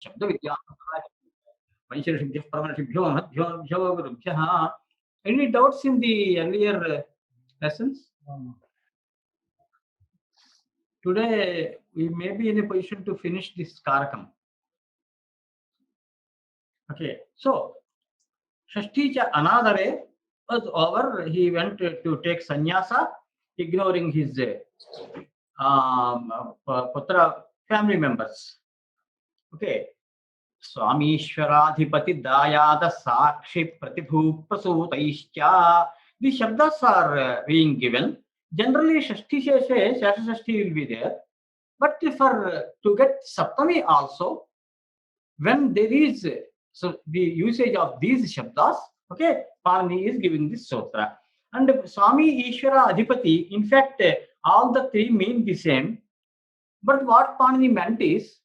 शब्द विद्या वैशेषिभ्यः परमर्षिभ्यो महद्भ्यो गुरुभ्यः. Any doubts in the earlier lessons? Today we may be in a position to finish this kArakam. Okay, so Shashti cha anadare was over. He went to take sannyasa, ignoring his putra family members. Okay, Swamishwaradhipati Dayada Sakshi Pratibhu Prasutaishcha. The Shabdas are being given. Generally, Shashti Sheshe, Shasha Shashti will be there. But for to get Saptami also, when there is so the usage of these Shabdas, okay, Panini is giving this Sutra. And Swami Ishvara Adhipati, in fact, all the three mean the same. But what Panini meant is,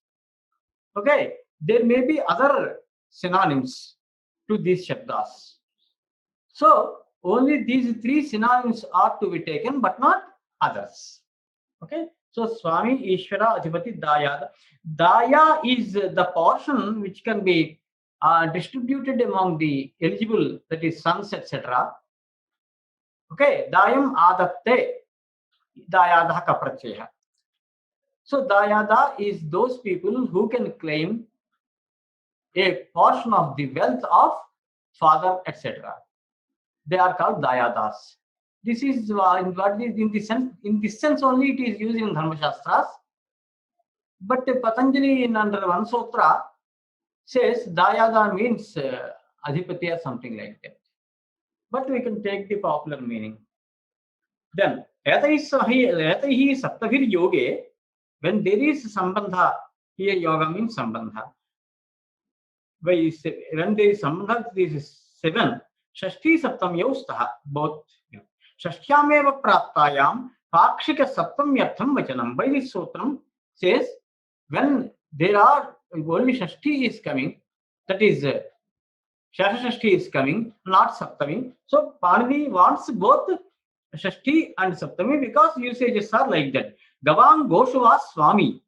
okay, there may be other synonyms to these Shabdas. So, only these three synonyms are to be taken, but not others. Okay, so Swami Ishvara Adhipati Daya. Daya is the portion which can be distributed among the eligible, that is sons, etc. Okay, Dayam Adatte Dayadha Kapracheha. So Dayada is those people who can claim a portion of the wealth of father, etc. They are called Dayadas. This is what is in this sense only it is used in Dharma Shastras. But Patanjali in under one sutra says Dayada means Adhipati or something like that. But we can take the popular meaning. Then Etaihi Saptavir Yoge, when there is Sambandha, here yoga means Sambandha. When there is Sambandha, this is 7. Shashti Saptamyaustaha, both. Shashthyameva Praptayam, Pakshika Saptamyartham Vachanam. By this sutram says, when there are only Shashti is coming, that is Shasha Shashti is coming, not Saptami. So Panini wants both Shashti and Saptami because usages are like that. Gavam Goshava Swami.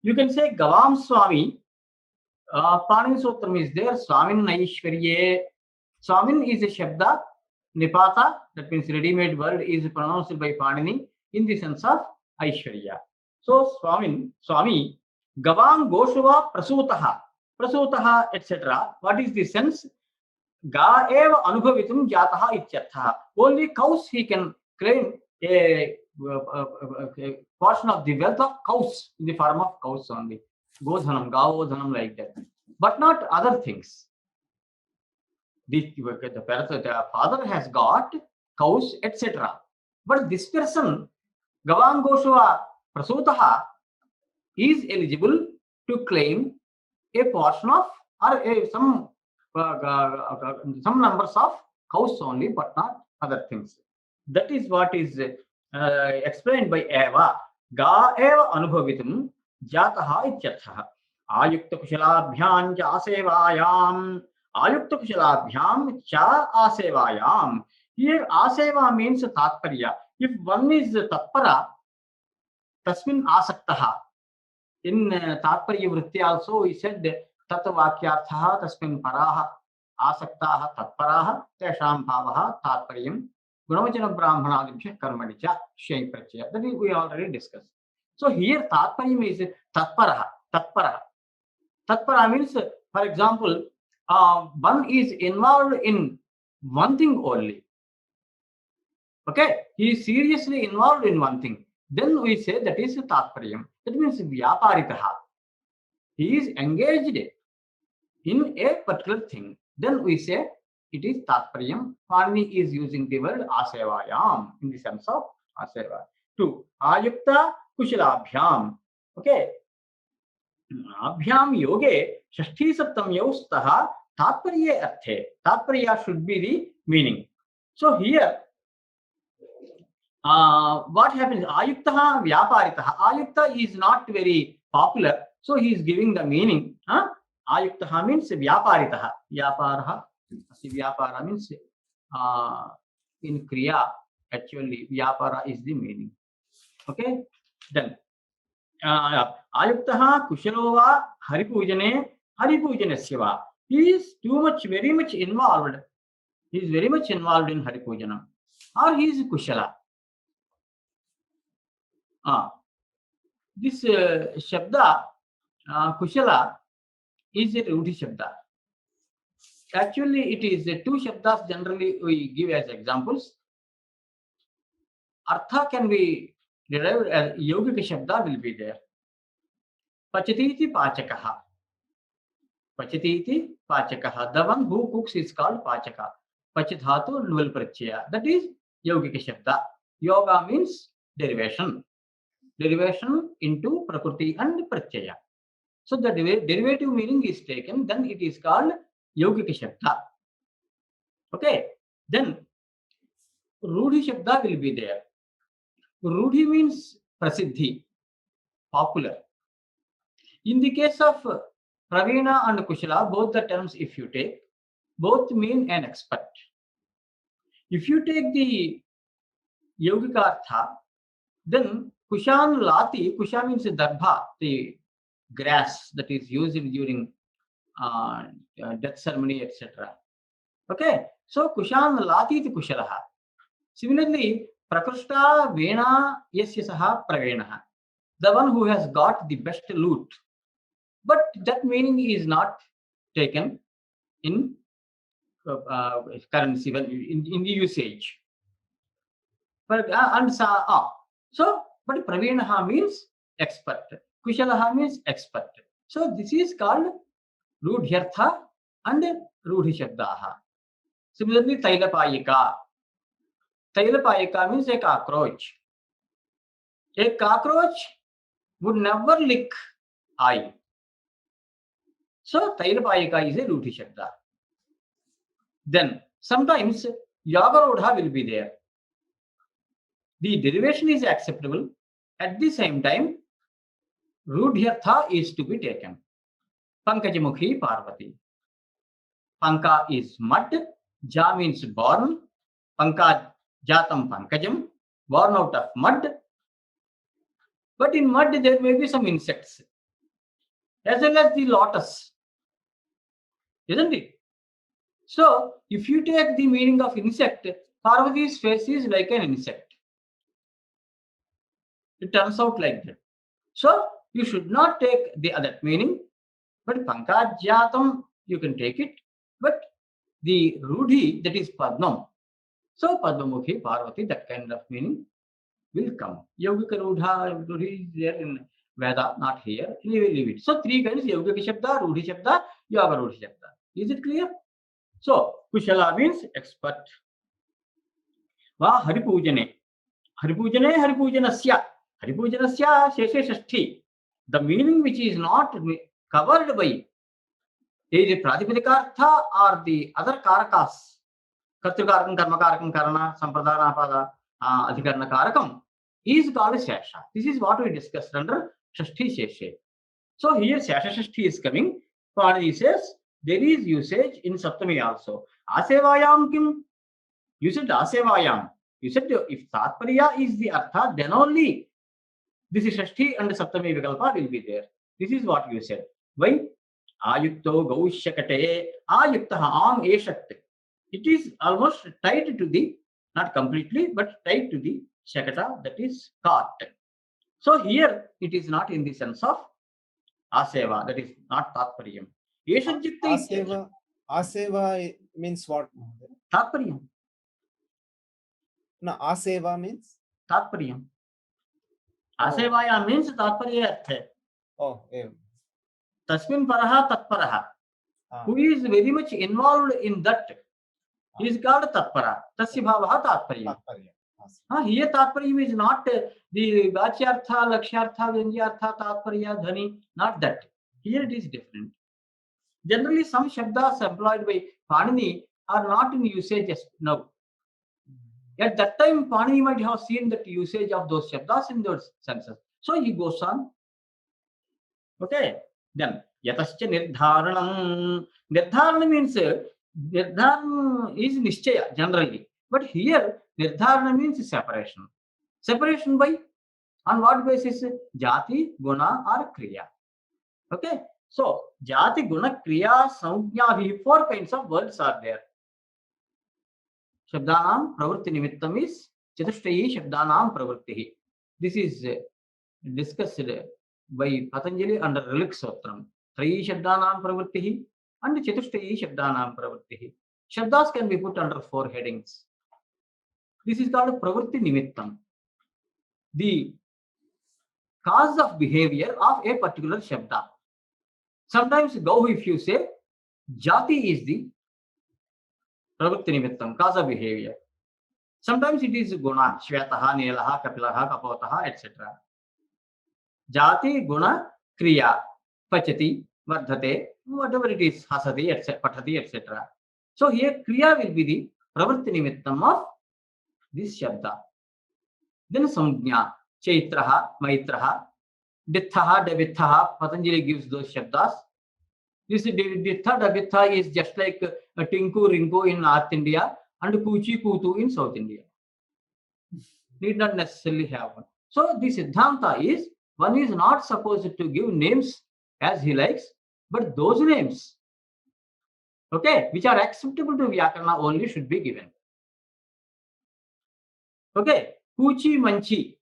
You can say Gavam Swami. Panini Sutram is there. Swamin Naishwarye. Swamin is a Shabda. Nipata, that means ready-made word, is pronounced by Panini in the sense of Aishwarya. So Swami, Gavam Goshava Prasutaha, etc. What is the sense? Ga eva anubhavitum jataha ityartha. Only cows he can claim a portion of the wealth of cows in the form of cows only. Godhanam, Gavodhanam, like that. But not other things. The father has got cows, etc. But this person, Gavam Goshava Prasutaha, is eligible to claim a portion of or some numbers of cows only, but not other things. That is what is explained by Eva. Ga eva anubhavitum jataha ityartha. Ayukta kushalabhyam cha asevayam. Ayukta kushalabhyam cha asevayam. Here aseva means tatparya. If one is tatpara, tasmin asaktaha. In tatparya vritti also we said tat vakyarthaha tasmin paraha asaktaha tatparaha tesham bhavaha tatparyam gunavachana brahmanadibhya karmani cha shay prachaya. That is we already discussed. So here tatparyam is tatparaha. Tatpara means, for example, one is involved in one thing only. Okay, he is seriously involved in one thing. Then we say that is tatparyam. That means vyaparitaha. He is engaged in a particular thing. Then we say it is tatparyam. Panini is using the word asevayam in the sense of aseva. 2. Ayukta kushalabhyam. Okay. Abhyam yoge shashti saptamyaustaha tatparye arthe. Tatparya should be the meaning. So here, what happens? Ayuktaha vyaparitaha. Ayukta is not very popular, so he is giving the meaning. Ayuktaha means vyaparitaha. Vyaparaha. Vyapara means in kriya. Actually, vyapara is the meaning. Okay. Then. Ayuktaha kushalova haripujane Haripujanasya va. He is very much involved. He is very much involved in Haripujanam. Or he is Kushala. This Shabda, Kushala, is a Rudhi Shabda. Actually, it is two Shabdas generally we give as examples. Artha can be derived as Yogika Shabda will be there. Pachatiti Pachakaha. Pachatiti Pachakaha. The one who cooks is called Pachaka. Pachadhatu Nuval Prachaya. That is Yogika Shabda. Yoga means derivation. Derivation into Prakriti and Prachaya. So the derivative meaning is taken, then it is called Yogika Shabda. Okay. Then Rudhi Shabda will be there. Rudhi means Prasiddhi, popular. In the case of Pravina and Kushala, both the terms, if you take, both mean an expert. If you take the Yogika Artha, then Kushan Lati, Kusha means Darbha, the grass that is used during death ceremony, etc. Okay, so Kushan Lati iti Kushalaha. Similarly, Prakrishta Vena Yasya Saha Pravenaha, the one who has got the best loot. But that meaning is not taken in currency, in the usage. But Pravenaha means expert. Kushalaha means expert. So this is called Rudhyartha and Rudhi Shabdaha. Similarly, Tailapayika. Tailapayika means a cockroach. A cockroach would never lick eye. So Tailapayika is a Rudhi Shabda. Then sometimes Yagarodha will be there. The derivation is acceptable. At the same time, Rudhyartha is to be taken. Pankajamukhi Parvati. Panka is mud. Ja means born. Panka Jatam Pankajam. Born out of mud. But in mud there may be some insects. As well as the lotus. Isn't it? So, if you take the meaning of insect, Parvati's face is like an insect. It turns out like that. So, you should not take the other meaning, but Pankajyatam, you can take it, but the Rudhi, that is Padmam. So, Padmamukhi, Parvati, that kind of meaning will come. Yogika Rudhi is there in Veda, not here. Leave it. So, three kinds: Yogika Shabda, Rudhi Shabda, Yoga Rudhi Shabda. Is it clear? So, Kushala means expert. Va Haripujane. Haripujane, Haripujanasya. Haripujanasya Sheshe Shashti. The meaning which is not covered by either Pratipadika or the other Karakas. Kartrukarakam, Karmakarakam, Karana, Sampradana Pada, Adhikarana Karakam is called Shesha. This is what we discussed under Shashti Sheshe. So here Shesha Shashti is coming. Panini says there is usage in Saptami also. Asevayam kim? You said Asevayam. You said if Tatpariya is the Artha, then only this is Shashti and Saptami Vikalpa will be there. This is what you said. Why? Ayukto Gaushakate. Ayuktaha Am Eshakt. It is almost tied to the, not completely, but tied to the Shakata, that is cart. So here it is not in the sense of Aseva, that is not Tatpariyam. Aseva means what? Tatpariyam. No, Aseva means? Tatpariyam. Asevaya means Tatpariya. Oh, yeah. Tasmin Paraha Tatparaha. Who is very much involved in that? He is called Tatpara. Tasya Bhavaha Tatpariyam. Here Tatpariyam is not the Vachyartha, Lakshyartha, Vyangyartha, Tatpariya, Dhani, not that. Here it is different. Generally, some Shabdas employed by Panini are not in usage now. At that time, Panini might have seen that usage of those Shabdas in those senses. So he goes on. Okay. Then, Yatascha Nirdharanam. Nirdharana means Nirdharana is Nishchaya generally. But here, Nirdharana means separation. Separation by? On what basis? Jati, Guna or Kriya. Okay. So, Jati Guna Kriya Samjna, 4 kinds of words are there. Shabdanam Pravritti Nimittam is Chatushtayi Shabdanam Pravrittihi. This is discussed by Patanjali under Relic Sotram. Trayi Shabdanam Pravrittihi and Chatushtayi Shabdanam Pravrittihi. Shabdas can be put under 4 headings. This is called Pravritti Nimittam. The cause of behavior of a particular Shabda. Sometimes, go if you say, Jati is the Pravritti Nimittam, cause of behavior. Sometimes it is Guna, Shvetaha, Nelaha, Kapilaha, Kapotaha, etc. Jati, Guna, Kriya, Pachati, Vardhate, whatever it is, Hasati, etc., Patati, etc. So here Kriya will be the Pravritti Nimittam of this Shabda. Then Samjna, Chaitraha, Maitraha, Dithaha, Davithaha, Patanjali gives those Shabdas. This Ditha, Davitha is just like Tinku, Rinku in North India and Kuchi, Kutu in South India. Need not necessarily have one. So the Siddhanta is, one is not supposed to give names as he likes, but those names, okay, which are acceptable to Vyakarana only should be given. Okay, Kuchi Manchi.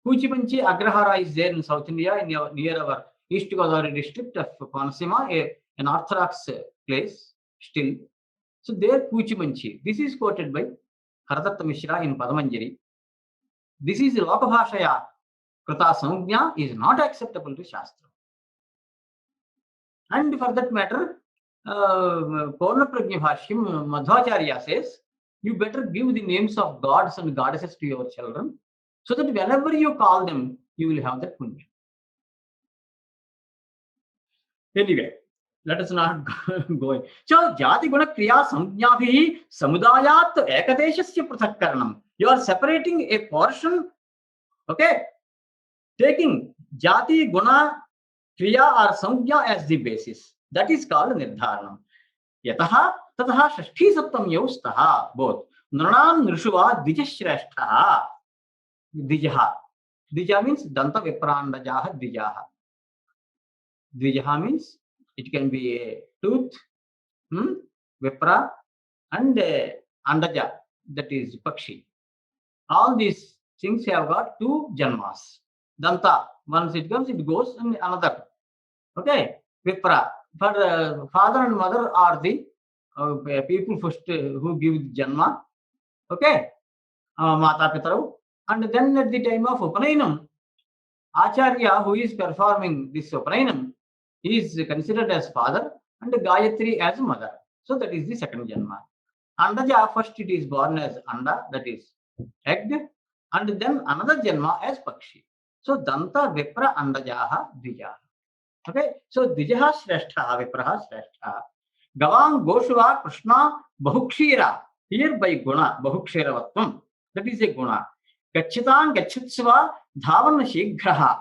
Kuchi Manchi Agrahara is there in South India, near our East Godavari district of Konasima, an Orthodox place still. So there Kuchi Manchi. This is quoted by Haradatta Mishra in Padamanjari. This is Lokabhashaya Krita Samjna is not acceptable to Shastra. And for that matter, Purna Prajna Bhashyam Madhvacharya says, you better give the names of gods and goddesses to your children, so that whenever you call them, you will have that punya. Anyway, let us not go. So, Jati Guna Kriya Samjnabhi Samudayat Ekadeshasya Prithakkaranam. You are separating a portion, okay, taking Jati Guna Kriya or Samjna as the basis. That is called Nirdharanam. Yataha Tataha Shashti Saptamyau Staha. Both. Nranam Nrishuva Dijashreshtaha. Dijaha. Dija means Danta Viprandajaha Dijaha. Dijaha means it can be a tooth, Vipra, and Andaja, that is Pakshi. All these things have got 2 janmas. Danta, once it comes, it goes in another. Okay, Vipra. For father and mother are the people first who give janma. Okay, Mata Pitaru. And then at the time of Upanayanam, Acharya who is performing this Upanayanam is considered as father and Gayatri as mother. So that is the second janma. Andaja, first it is born as Anda, that is egg, and then another janma as Pakshi. So Danta Vipra Andajaha Dvijaha. Okay, so Dvijaha Shrestha, Vipraha Shrestha. Gavang Goshva Krishna Bahukshira. Here by Guna, Bahukshiravatvam. That is a Guna. Gachitan Gachitsva Dhavan Shigraha.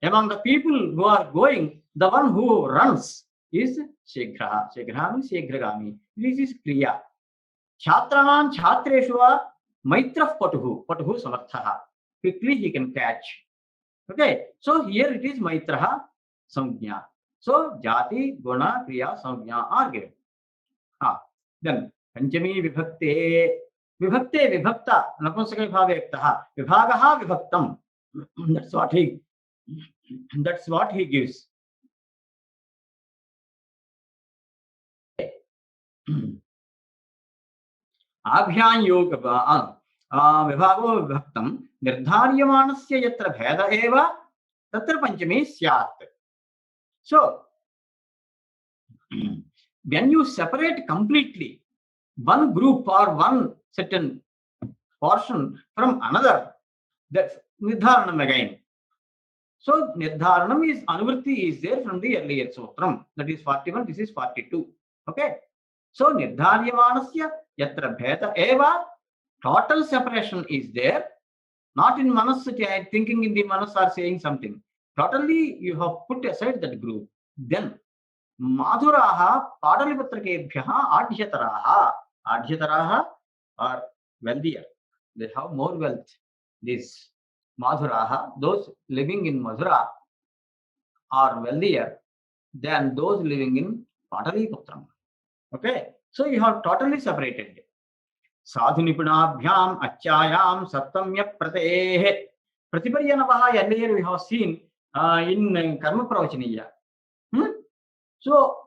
Among the people who are going, the one who runs is Shigraha. Shigraha means Shigragami. This is Kriya. Chhatranan Chhatreshva Maitra Patuhu. Patuhu Samarthaha. Quickly he can catch. Okay, so here it is Maitraha Samjna. So Jati, Guna, Kriya, Samjna are given. Then Panchami Vibhakte. Vibhakte Vibhakta. Napumsaka Bhavektaha. Vibhagaha Vibhaktam. That's what he gives. Abhyang Yoga Vibhago Vibhaktam. Nirdharyamanasya yatra bheda eva tatra panchami syat. So, when you separate completely one group or one certain portion from another, that's Nirdharanam again. So, Nirdharanam is Anuvritti is there from the earlier Sutram. That is 41, this is 42. Okay. So, Nirdharyamanasya yatra bheda eva, total separation is there. Not in Manas, thinking in the Manas or saying something. Totally, you have put aside that group. Then, Madhuraha Padalipatrakebhyaha Adhyataraha. Adhyataraha are wealthier. They have more wealth. These Madhuraha, those living in Madhura, are wealthier. than those living in Pataliputram. Okay, so you have totally separated. Sadhu Nipunabhyam Achayam Saptamya Pratehe. Pratiparyanavaha earlier we have seen in Karma Pravachaniya. So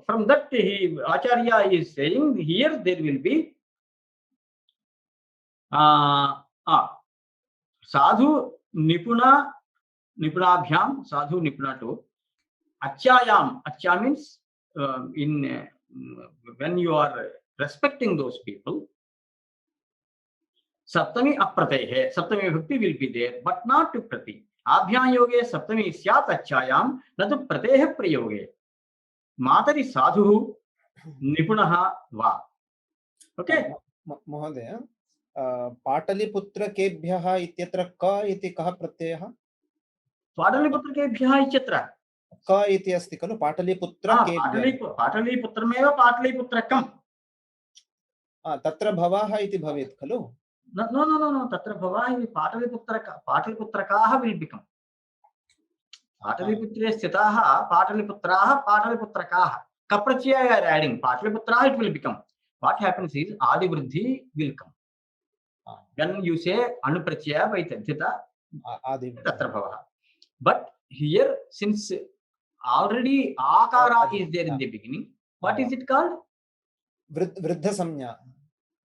from that Acharya is saying here there will be Sadhu Nipuna Nipunabhyam Sadhu Nipuna to Achayam. Acha means when you are respecting those people, Saptami apratehe, Saptami vibhakti will be there, but not to prati. Abhyam yoge Saptami syat achayam, na to pratehe prayoge. Matari sadhu nipunaha va. Okay. महोदय पाटलिपुत्रकेभ्यः इत्यत्र क इति कः प्रत्ययः? पाटलिपुत्रकेभ्यः इत्यत्र क इति अस्ति खलु पाटलिपुत्रकेभ्यः। पाटलिपुत्रमेव पाटलिपुत्रकम्। तत्र भवः इति भवेत् खलु? No. तत्र भवः इति पाटलिपुत्रकाः will become. पाटलिपुत्रे स्थिताः पाटलिपुत्राः पाटलिपुत्रकाः. Kaprachya you are adding Pataliputra, it will become. What happens is Adivriddhi will come. When you say Anuprachya by Tadhita, Tatra Bhavaha. But here, since already Akara is there in the beginning, what is it called? Vriddha Samnya.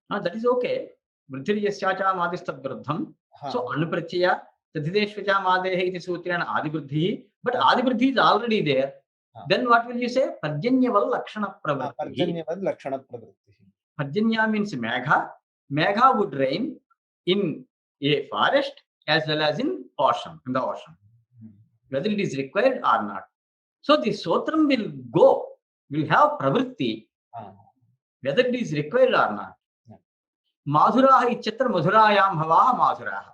That is okay. Vriddhi Yasyacha Madistad Vriddham. So Anuprachya, Tadhideshvacha Madehe iti Sutrana Adivriddhi. But Adivriddhi is already there. Then what will you say? Parjanyaval Lakshana Pravritti. Parjanyaval Lakshana Pravritti. Parjanya means Megha. Megha would rain in a forest as well as in the ocean, whether it is required or not. So the Sotram will have Pravritti, whether it is required or not. Madhuraha ichatra Madhurayam Bhavaha Madhuraha.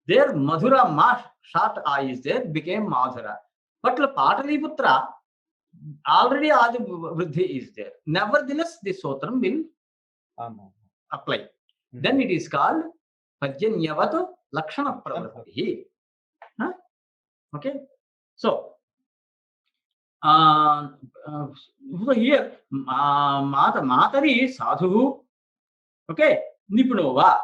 There Madhura Ma short A is there, became Madhura. But Pataliputra, already Adivriddhi is there. Nevertheless, the Sotram will apply. Then it is called Pajanyavatu Lakshana Pravritti. Okay. So, here, Matari Sadhu, okay, Nipunova.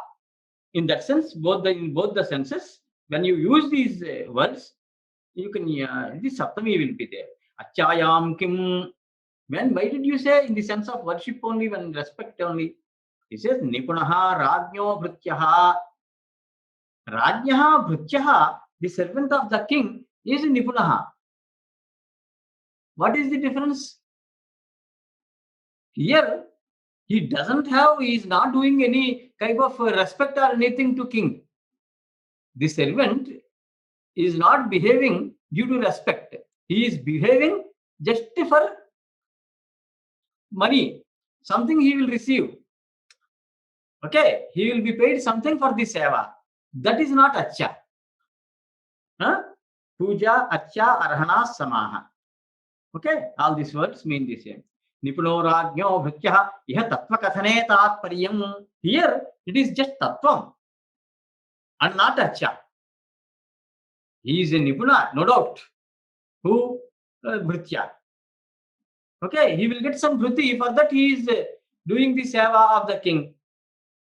In that sense, in both the senses, when you use these words, you can the Saptami will be there. Achayam kim. Why did you say in the sense of worship only, when respect only? He says Nipunaha Rajnyo Bhrutyaha. Rajnyaha Bhrutyaha, the servant of the king, is Nipunaha. What is the difference? Here, he is not doing any type of respect or anything to king. The servant is not behaving due to respect. He is behaving just for money. Something he will receive. Okay, he will be paid something for the seva. That is not acha. Puja, acha, arhana, samaha. Okay, all these words mean the same. Nipuno rajnyo bhrityaha iha tattva kathane tatparyam. Here, it is just tattvam and not acha. He is a nipuna, no doubt. Who? Bhritya. Okay, he will get some bhriti. For that, he is doing the seva of the king.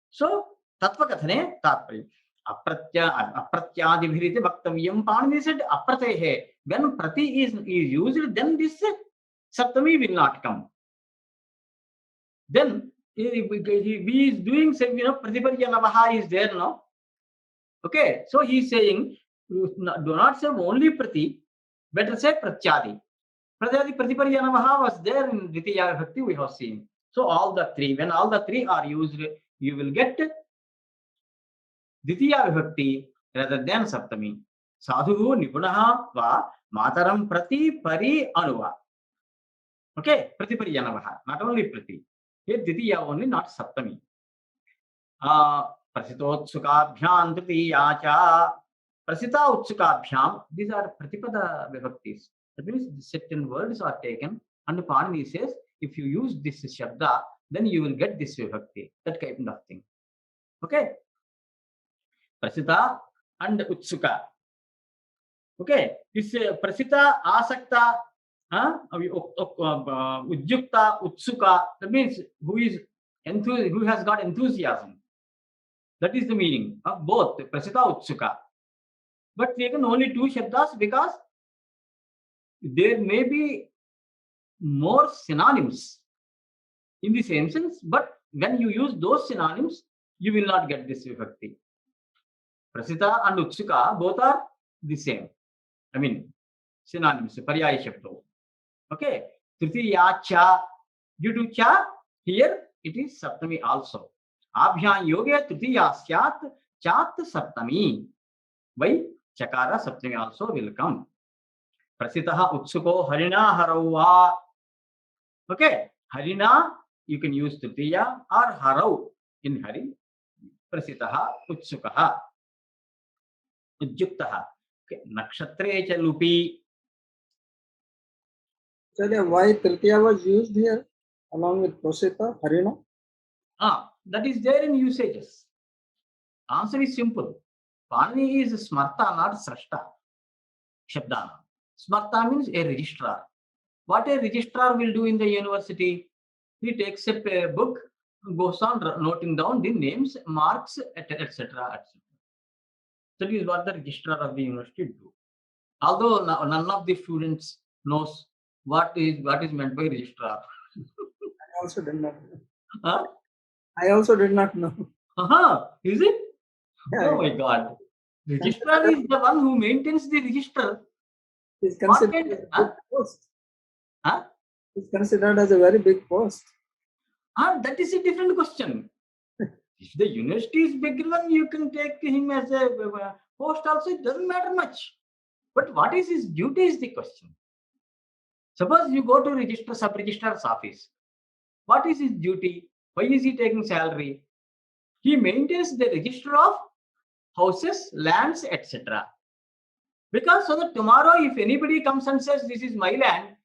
So, tattva kathane tatparyam. Apratyadibhiriti bhaktavyam. Panini said apratehe. When prati is used, then this saptami will not come. Then he is doing, pratiparyanavaha is there now. Okay, so he is saying, do not say only prati, better say pratyadi. Pratiparyanavaha was there in Dvitiya Vibhakti, we have seen. So all the three, when all the three are used, you will get Dvitiya Vibhakti rather than Saptami. Sadhu Nipunaha va Mataram Prati Pari Anuva. Okay, Pratiparyanavaha, not only Prati. Here Dvitiya only, not Saptami. Prasitotsukabhyam Tritiyacha. Prasita Utsukabhyam, these are Pratipada Vibhaktis. That means certain words are taken, and Panini says, if you use this Shabda, then you will get this Vibhakti. That kind of thing. Okay? Prasita and Utsuka. Okay? This Prasita, Asakta, Ujjukta, Utsuka, that means who has got enthusiasm. That is the meaning of both Prasita, Utsuka. But taken only two Shabdas because there may be more synonyms in the same sense, but when you use those synonyms, you will not get this vibhakti. Prasita and Utsuka both are the same. I mean, synonyms, paryaya shabdo. Okay. Tritiya cha. Due to cha, here it is saptami also. Abhyam yoge tritiya syat chat saptami. Why? Chakara saptami also will come. Prasitaha utsuko harina harauva. Okay. Harina, you can use tritiya or harau in hari. Prasitaha utsukaha. Ujjuktaha. Okay. Nakshatre cha lupi. So why Tritiya was used here along with Prasita, Harina? That is there in usages. Answer is simple. Panini is smarta, not srashta. Shabdana. Smarta means a registrar. What a registrar will do in the university? He takes a book, goes on noting down the names, marks, etc., etc. That is what the registrar of the university do. Although none of the students knows what is meant by registrar. I also did not know. Huh? I also did not know. Is it? Yeah, Oh my God. Registrar is the one who maintains the register. It's considered as a big post. It's considered as a very big post. That is a different question. If the university is bigger one, you can take him as a post also. It doesn't matter much. But what is his duty is the question. Suppose you go to sub-registrar's office. What is his duty? Why is he taking salary? He maintains the register of houses, lands, etc. Because so that tomorrow, if anybody comes and says this is my land,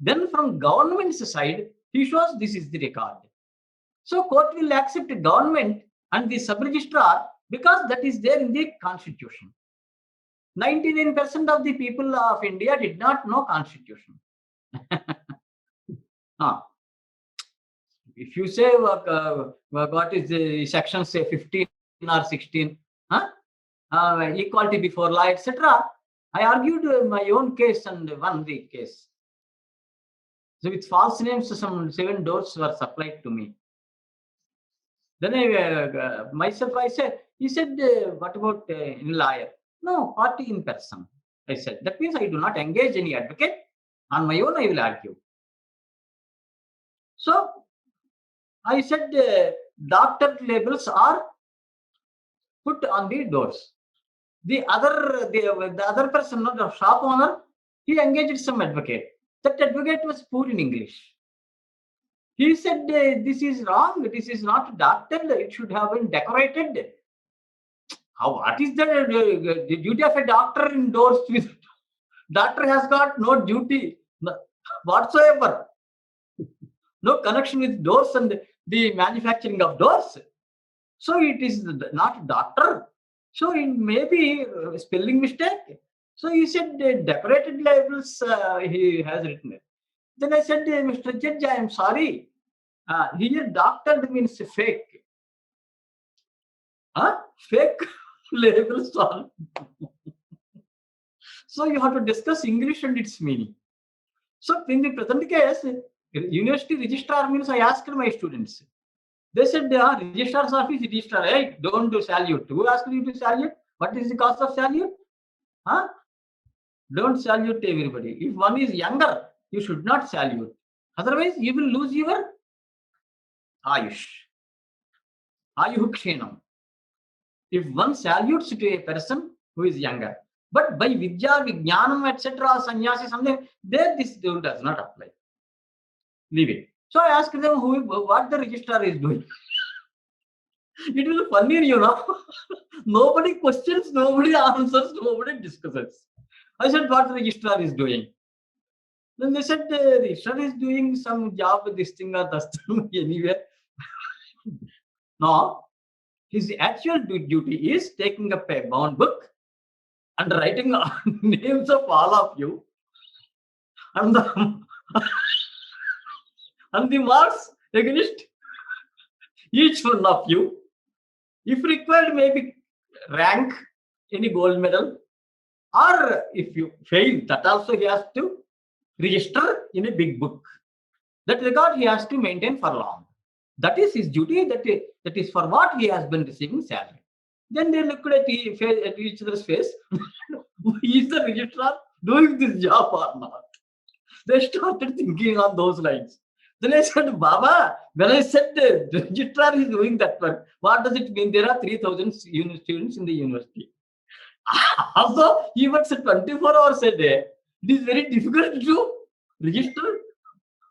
then from government's side, he shows this is the record. So court will accept government and the sub-registrar because that is there in the constitution. 99% of the people of India did not know constitution. If you say what is the section say 15 or 16, equality before law, etc. I argued my own case and won the case. So with false names, some 7 doors were supplied to me. Then I said, he said, what about in lawyer? No, party in person. I said, that means I do not engage any advocate. On my own, I will argue. So I said, doctor labels are put on the doors. The other person, the shop owner, he engaged some advocate. That advocate was poor in English. He said, this is wrong. This is not doctor. It should have been decorated. What is the duty of a doctor indoors? With doctor has got no duty whatsoever. No connection with doors and the manufacturing of doors. So it is not doctor. So it may be a spelling mistake. So he said decorated labels he has written it. Then I said, Mr. Judge, I am sorry. Here doctored means fake. Fake labels on. So you have to discuss English and its meaning. So in the present case, university registrar means I asked my students. They said, registrar's office, registrar, hey, don't do salute. Who asked you to salute? What is the cost of salute? Don't salute everybody. If one is younger, you should not salute. Otherwise, you will lose your ayush. Ayuh kshenam. If one salutes to a person who is younger, but by vidya, vijnanam, etc., sannyasi, something, there this rule does not apply. Leave it. So I asked them what the registrar is doing. It was funny, you know. Nobody questions, nobody answers, nobody discusses. I said, what the registrar is doing? Then they said, the registrar is doing some job with this thing or that thing anywhere. No, his actual duty is taking up a bound book and writing names of all of you and the and the marks against each one of you. If required, maybe rank, any gold medal, or if you fail, that also he has to register in a big book. That record he has to maintain for long. That is his duty. That is for what he has been receiving salary. Then they looked at each other's face. Is the registrar doing this job or not? They started thinking on those lines. Then I said, Baba, when I said the registrar is doing that work, what does it mean? There are 3,000 students in the university. Also, he works 24 hours a day. It is very difficult to register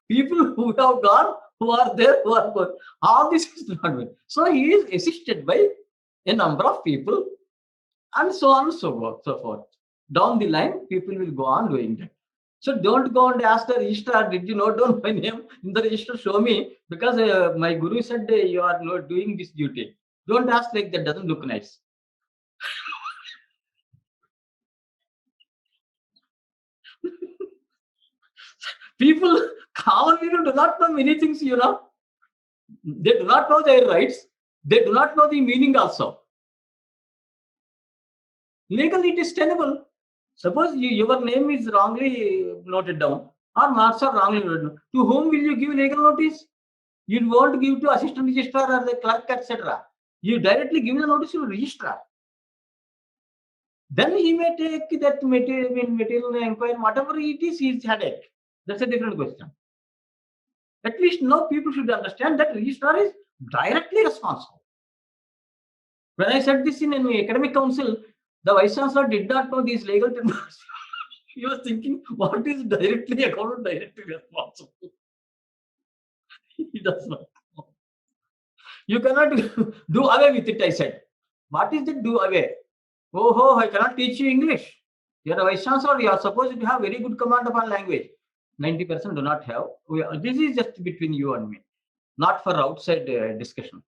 people who have gone, who are there, who are gone. All this is not well. So he is assisted by a number of people, and so on and so forth. Down the line, people will go on doing that. So don't go and ask the registrar, did you note down my name in the register? Show me, because my guru said you are not doing this duty. Don't ask like that, doesn't look nice. People, common people do not know many things, you know. They do not know their rights. They do not know the meaning also. Legally, it is tenable. Suppose your name is wrongly noted down, or marks are wrongly noted down. To whom will you give legal notice? You won't give to assistant registrar or the clerk, etc. You directly give the notice to the registrar. Then he may take that material inquiry, whatever it is, his headache. That's a different question. At least now people should understand that registrar is directly responsible. When I said this in an academic council, the vice chancellor did not know these legal terms. He was thinking, what is directly account directly responsible? He does not know. You cannot do away with it, I said. What is the do away? Oh, I cannot teach you English. You are a vice chancellor, you are supposed to have very good command upon language. 90% do not have. This is just between you and me, not for outside discussion.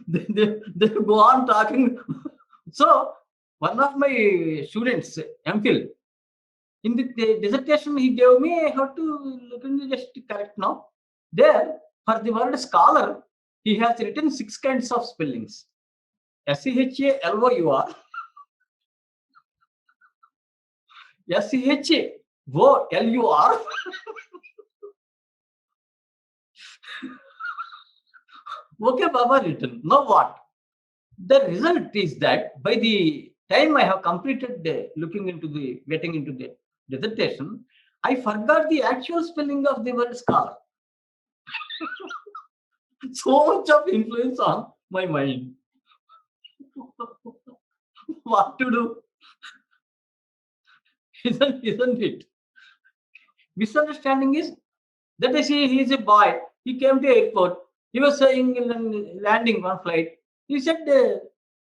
they go on talking. So, one of my students, MPhil, in the dissertation he gave me, I have to look into just correct now. There, for the word scholar, he has written 6 kinds of spellings. SCHALOUR, SCHOLUR, okay, Baba written. Now what? The result is that by the time I have completed getting into the dissertation, I forgot the actual spelling of the word scholar. So much of influence on my mind. What to do? Isn't it? Misunderstanding is that I see he is a boy. He came to airport. He was saying in landing one flight. He said,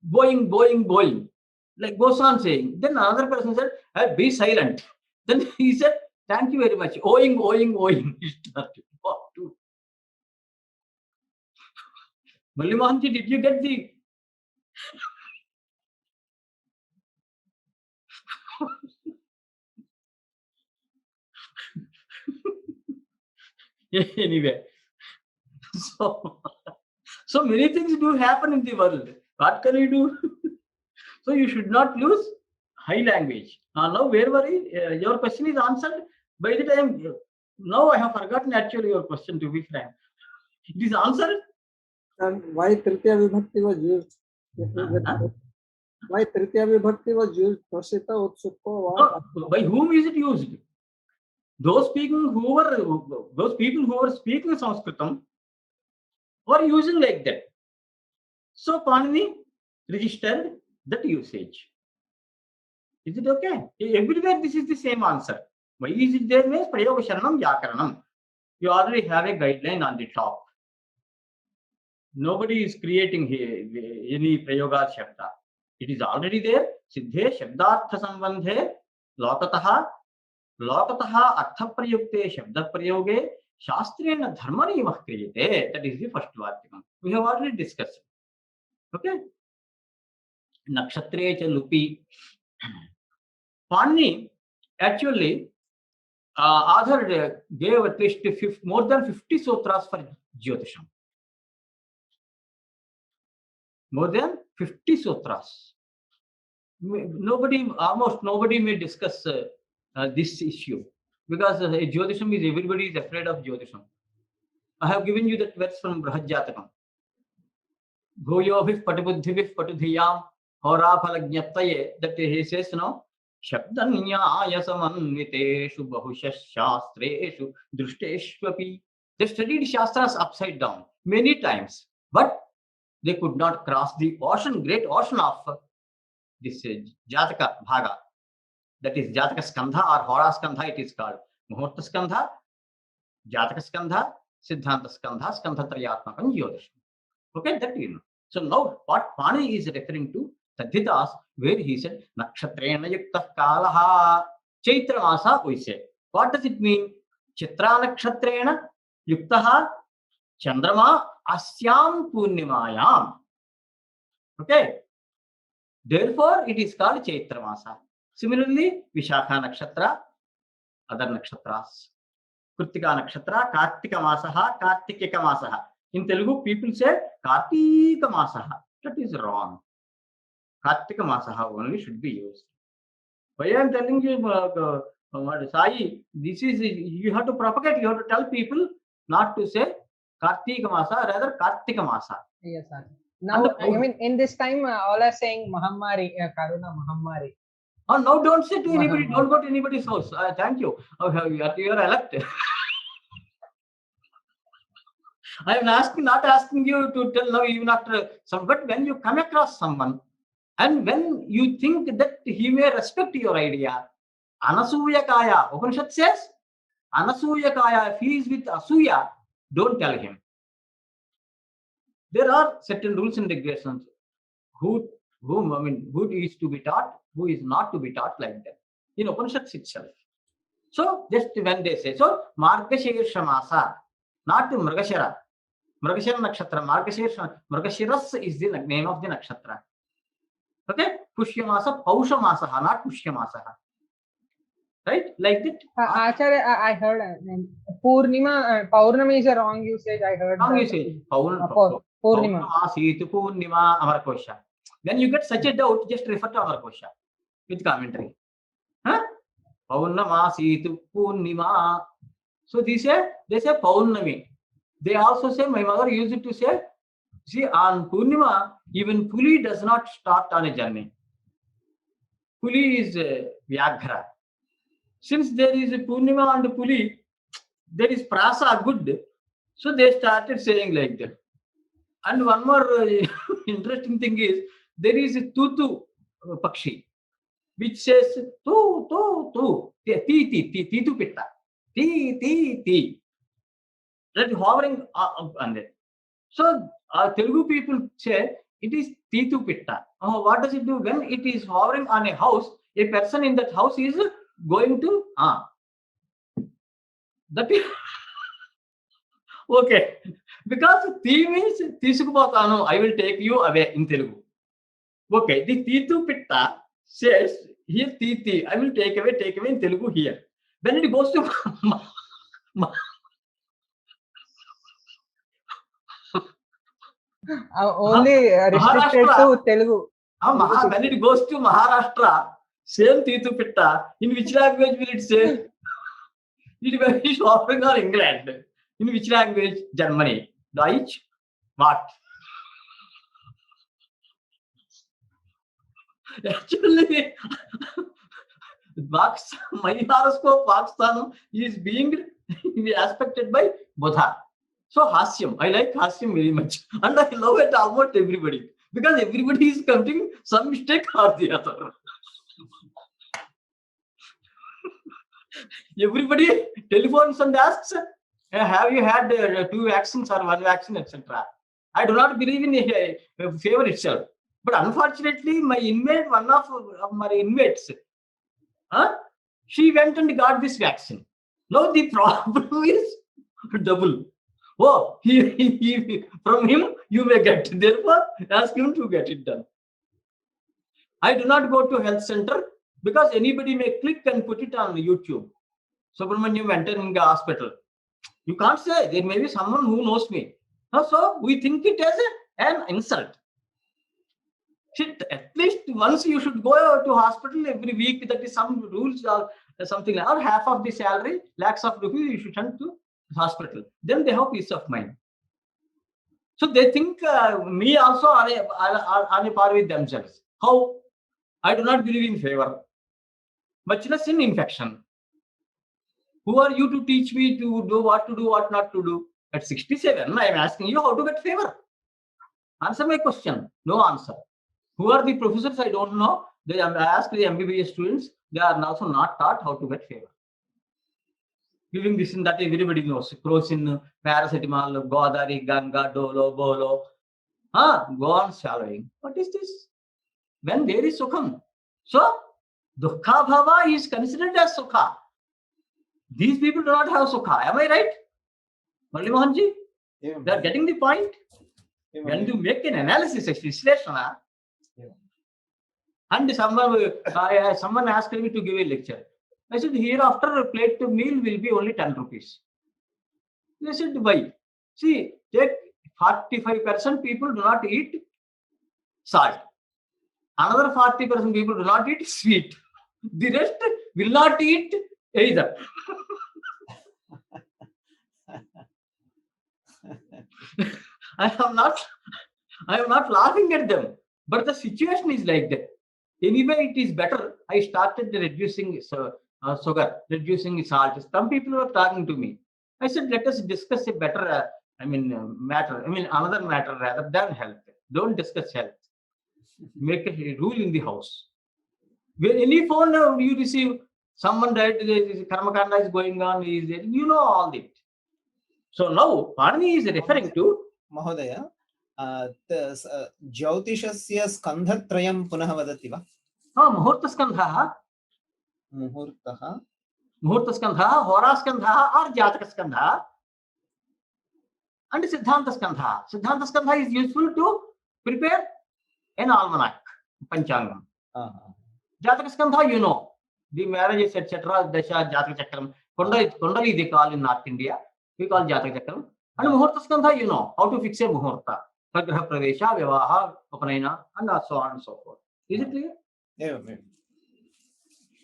Boeing, Boeing, Boeing. Like goes on saying. Then another person said, be silent. Then he said, thank you very much. Owing, owing, owing. He started. What to? Mallimahanji, did you get the anyway? So many things do happen in the world. What can you do? So you should not lose high language. Now, where were you? Your question is answered. By the time now, I have forgotten actually your question. To be frank, it is answered. And why Tritiya Vibhakti was used? Why Tritiya Vibhakti was used? Prasita Utsukko. By whom is it used? Those people who were speaking Sanskritam were using like that. So Panini registered that usage. Is it okay? Everywhere this is the same answer. Why is it there? Means Prayoga Sharanam Vyakaranam. You already have a guideline on the top. Nobody is creating here any Prayoga Shabda. It is already there. Siddhe Shabdartha Sambandhe Lokataha Artha Prayukte Shabda Prayoge Shastrena Dharmani Kriyate. That is the first Vartikam. We have already discussed. Okay? Nakshatre cha lupi. Panini actually author gave at least more than 50 sutras for Jyotisham. More than 50 sutras. Almost nobody may discuss this issue because Jyotisham is, everybody is afraid of Jyotisham. I have given you that verse from Brahadjatakam. Bhuyobhif patibuddhibhif patudhiyam horaphalajnataye, that he says, Shabdanyaya samanviteshu bahushash shastreshu drishteshvapi. They studied Shastras upside down many times, but they could not cross the ocean, great ocean of this Jataka Bhaga. That is Jataka Skandha or Hora Skandha, it is called. Muhurta Skandha, Jataka Skandha, Siddhanta Skandha, Skandha Trayatmakam Jyotish. Okay, that you know. So now what Pani is referring to, Tadhitas, where he said, Nakshatrena Yukta Kalaha, Chaitra Masa, we say. What does it mean? Chitra Nakshatrena Yuktaha Chandrama Asyam Purnimayam. Okay. Therefore, it is called Chaitra Masa. Similarly, Vishakha Nakshatra, other nakshatras. Kritika Nakshatra, Kartika Masaha, Kartikika Masaha. In Telugu, people say Kartika Masaha. That is wrong. Kartika Masaha only should be used. Why I am telling you, Sai, this is, you have to propagate, you have to tell people not to say Kartika Masa, rather Kartika Masa. Yes, sir. Now, I mean, in this time, all are saying Mahammari, Karuna Mahammari. Oh, now don't say to anybody, don't go to anybody's house. Thank you. You are elected. I am not asking you to tell now, even after some, but when you come across someone and when you think that he may respect your idea, Anasuyakaya, Upanishad says, Anasuyakaya, if he is with Asuya, don't tell him. There are certain rules and regulations. Who is to be taught, who is not to be taught, like that in Upanishads itself. So just when they say, so Margashirsha Masa, not Mrigashira. Mrigashira Nakshatra, Mrigashiras is the name of the nakshatra. Okay? Pushya Masa, Pausha Masaha, not Pushya Masaha. Right? Like that. Acharya, I heard Purnima, Paurnami is a wrong usage. I heard. Wrong usage. Purnima. Situ Purnima, Amarkosha. When you get such a doubt, just refer to Amarkosha with commentary. Paurnama Situ Purnima. So they say Paurnami. They also say, my mother used it to say, see, on Purnima, even Puli does not start on a journey. Puli is Vyaghra. Since there is a Purnima and Puli, there is Prasa good. So they started saying like that. And one more interesting thing is, there is a Tutu Pakshi, which says tu, tu, tu, ti, tu pitta, ti. That is hovering on it. So Telugu people say it is titu pitta. What does it do? When it is hovering on a house, a person in that house is going to that is okay, because ti means tisukupotanu, I will take you away in Telugu. Okay, the titu pitta says here ti, I will take away in Telugu here. When it goes to only restricted to Telugu. When it goes to Maharashtra, same titu pitta. In which language will it say? It will be shopping or England. In which language? Germany. Deutsch? What? Actually, my horoscope Pakistan is being aspected by Bodha. So Hasyam, I like Hasyam very much, and I love it almost everybody, because everybody is committing some mistake or the other. Everybody telephones and asks, have you had 2 vaccines or 1 vaccine, etc. I do not believe in favor itself. But unfortunately, my inmate, one of my inmates, she went and got this vaccine. Now the problem is double. Oh, from him you may get. Therefore, ask him to get it done. I do not go to health center Because anybody may click and put it on YouTube. Subramaniam entering the hospital. You can't say there may be someone who knows me. So we think it as an insult. At least once you should go to hospital every week. That is some rules or something. Or half of the salary, lakhs of rupees, you should send to hospital. Then they have peace of mind. So they think me also on a par with themselves. How? I do not believe in favor, much less in infection. Who are you to teach me to do, what not to do? At 67, I am asking you how to get favor. Answer my question. No answer. Who are the professors? I don't know. I ask the MBBS students. They are also not taught how to get favor. Giving this and that, everybody knows. Crocin, paracetamol, Godari, Ganga, Dolo, Bolo. Go on swallowing. What is this? When there is Sukham. So, Dukkha Bhava is considered as Sukha. These people do not have Sukha. Am I right? Murali Mohanji? Yeah. They are getting the point. Yeah. When you make an analysis, Vishleshana, and someone asked me to give a lecture. I said, hereafter a plate to meal will be only 10 rupees. They said, why? See, take 45% people do not eat salt. Another 40% people do not eat sweet. The rest will not eat either. I am not laughing at them, but the situation is like that. Anyway, it is better. I started reducing sugar, reducing salt. Some people were talking to me. I said, let us discuss a better, another matter rather than health. Don't discuss health. Make a rule in the house. When any phone you receive, someone died, Karmakanda is going on, you know all that. So now, Parni is referring to Mahodaya, Jyotishasya skandhatrayam punah vadati va? Muhurtaskandha, Muhurtaskandha, Horaskandha, or Jatakaskandha, and Siddhantaskandha. Siddhantaskandha is useful to prepare an almanac, Panchangam. Jatakaskandha, you know, the marriages, etc., Dasha, Jatakachakram, Kundali they call in North India, we call Jatakachakram. And Muhurtaskandha, you know, how to fix a Muhurta, Sagraha Pravesha, Vivaha, Upanayana, and so on and so forth. Is it clear? Yeah.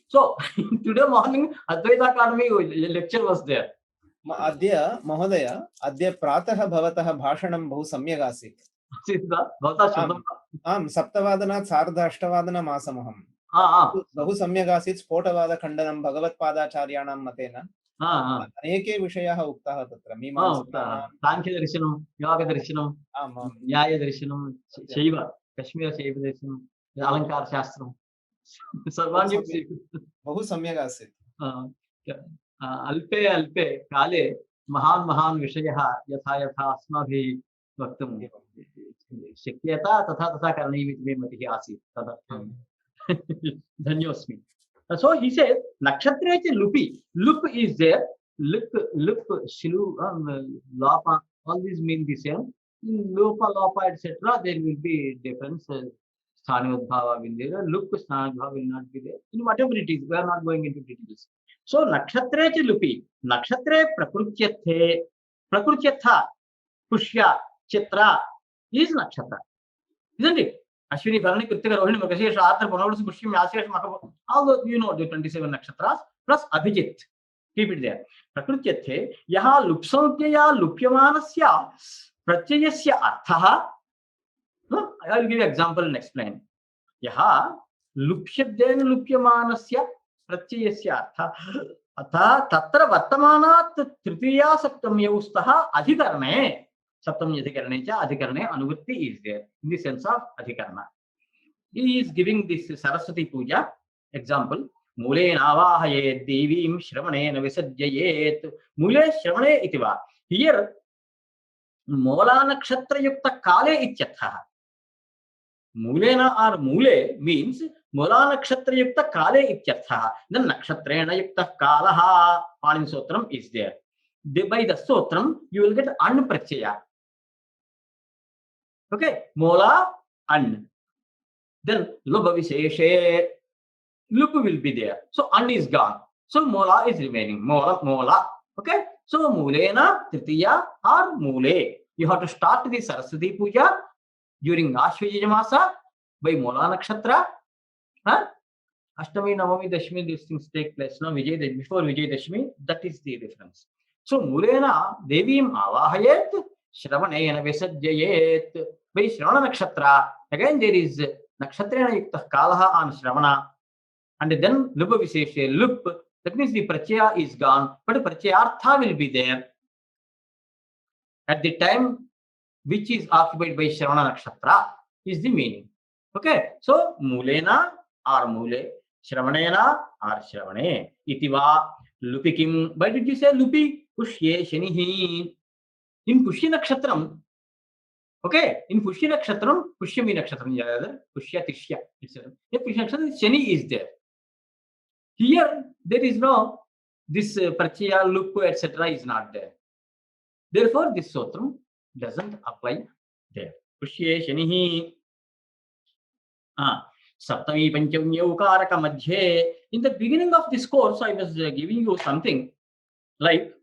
So, today morning, Advaita Academy lecture was there. Adya, Mahodaya, Adya Pratah Bhavatah Bhashanam Bahu Samyak Asit. Saptavadana Sarda Ashtavadana Masamaham. Bahu Samyak Asit, Spotavada Khandanam Bhagavat Padacharyanam Matena. Aneke Vishayah Uktaha Tatra. Mimamsa. Sankhya Darshanam, Yoga Darshanam, Nyaya Darshanam, Shaiva, Kashmir Shaiva Darshanam, Alankar Shastram. Sarvangi Bahu Samyak Asit. अल्पे काले महान विषयः यथा अस्माभिः वक्तुं शक्यता तथा करणीयमिति मे मतिः आसीत् तदर्थं धन्योऽस्मि. So he says nakshatre च lupi, lup is there, lup shilu, lapa, all these mean the same. Lopa etc. there will be difference. Sthanodbhava will be there, lup sthanodbhava will not be there. In whatever it is, we are not going into details. So nakshatre च lupi, nakshatre prakrutyatha, pushya, chitra is nakshatra, isn't it? Ashwini, Bharani, Kritika, Rohini, Margashirsha, Atra, Purnavasi, Pushya, Ashirsha, Makha, all those you know the 27 nakshatras plus Abhijit. Keep it there. Prakrutyathe, yaha lupsamtyaya lupyamanasya pratyayasya arthaha. I will give you example and explain. Yaha lupshabdena lupyamanasya pratyayasya artha atha tatra vartamanat tritiya saptamya ustaha adhikarane. Saptamya adhikarane cha adhikarane anuvritti is there in the sense of adhikarana. He is giving this Saraswati Puja example. Mule navahaye devim shravane navisajyayet. Mule shravane itiva. Here, Mola nakshatra yukta kale ityatha. Mulena or mule means Mola nakshatra yukta kale ityatha. Then nakshatrena yukta kalaha Panin Sotram is there. By the Sotram, you will get an prachaya. Okay, Mola an. Then Lubha Visheshe Lup will be there. So an is gone. So mola is remaining. Mola. Okay. So mulena tritiya or mule. You have to start the Saraswati Puja during Ashwajya Masa by Mola Nakshatra. Huh? Ashtami, Navami, Dashmi, these things take place. Now, before Vijay Dashmi, that is the reference. So, Mulena Devim Avahayet, Shravanayana Visajayet, by Shravana Nakshatra. Again, there is Nakshatrana Yukta Kalaha on Shravana. And then Lupa Viseshe, Lup, that means the Prachaya is gone, but Prachayartha will be there at the time which is occupied by Shravana Nakshatra, is the meaning. Okay, so Mulena or Mule, Shravanena or Shravane, Itiva, Lupikim. Why did you say Lupi? Pushye Shanihi. In Pushya Nakshatram, okay, in Pushya Nakshatram, Pushyami Nakshatram, Pushya Tishya. In Pushya Nakshatram, Shani is there. Here, there is no, this Prachaya, Lupu, etc. is not there. Therefore, this Sotram doesn't apply there. Pushye Shanihi. Saptami Panchamya Karakamam Madhye. In the beginning of this course, I was giving you something like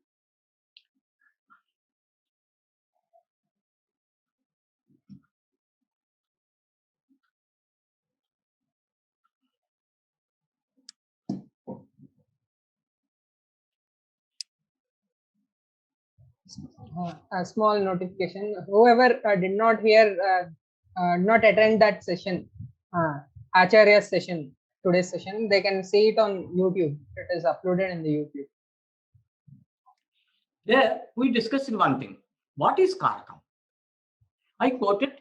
a small notification. Whoever did not hear, not attend that session, Acharya's session, today's session, they can see it on YouTube. It is uploaded in the YouTube. There, we discussed one thing. What is Karakam? I quoted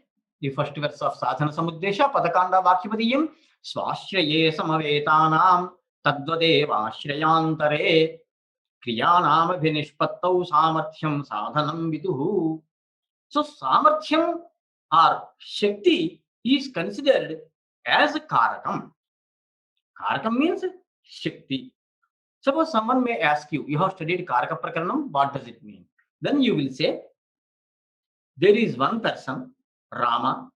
the first verse of Sadhana Samuddesha, Padakanda Vakyupadiyam, Swashraye Samavetanam, Tadvadeva Shrayantare, Kriyanam Abhinishpattau Samarthyam Sadhanam Viduhu. So, Samarthyam or Shakti is considered as a Karakam. Karakam means Shakti. Suppose someone may ask you, you have studied Karaka Prakaranam, what does it mean? Then you will say, there is one person, Rama.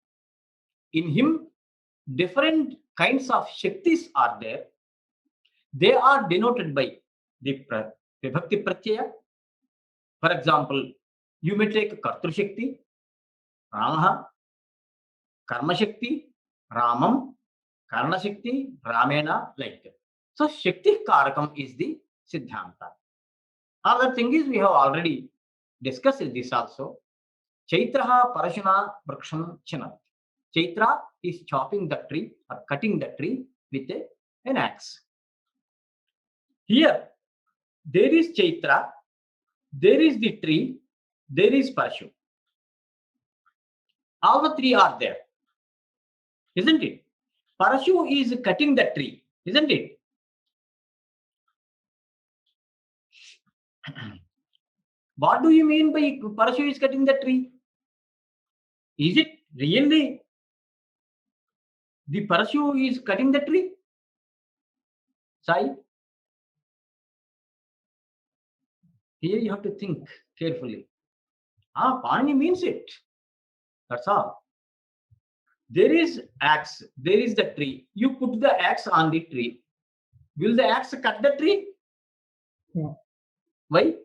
In him, different kinds of Shaktis are there. They are denoted by the Vibhakti Pratyaya. For example, you may take Kartru Shakti, Ramaha, Karma Shakti, Ramam, Karna Shakti, Ramena, like that. So, Shakti Karakam is the Siddhanta. Other thing is, we have already discussed this also. Chaitraha Parashuna Braksham Chinat. Chaitra is chopping the tree or cutting the tree with an axe. Here, there is Chaitra, there is the tree, there is Parashu. All the three are there, isn't it? Parashu is cutting the tree, isn't it? What do you mean by Parashu is cutting the tree? Is it really the Parashu is cutting the tree? Sai? Here you have to think carefully. Pani means it. That's all. There is axe, there is the tree. You put the axe on the tree. Will the axe cut the tree? No. Why?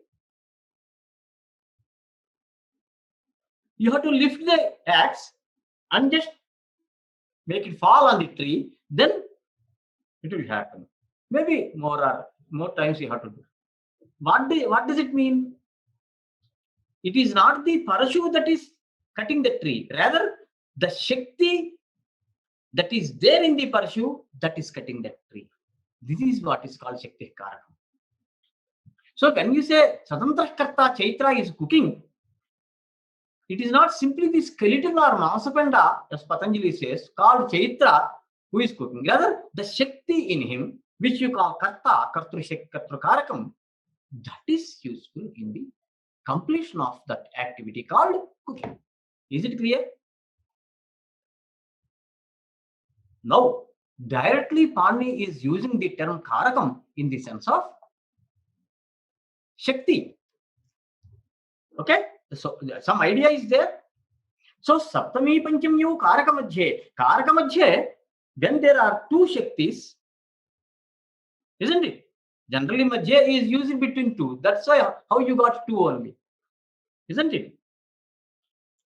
You have to lift the axe and just make it fall on the tree, then it will happen. Maybe more times you have to do. What does it mean? It is not the Parashu that is cutting the tree. Rather, the Shakti that is there in the Parashu that is cutting that tree. This is what is called Shakti Karakam. So when you say Satantra Karta Chaitra is cooking, it is not simply the skeleton or Masapanda, as Patanjali says, called Chaitra, who is cooking. Rather, the Shakti in him, which you call Karta, Kartru Karakam, that is useful in the completion of that activity called cooking. Is it clear? Now, directly Pani is using the term Karakam in the sense of Shakti. Okay? So, some idea is there. So, Saptami Panchamyu Karaka Madhye. Karaka Madhye, when there are two Shaktis, isn't it? Generally, Madhya is used between two. That's why how you got two only, isn't it?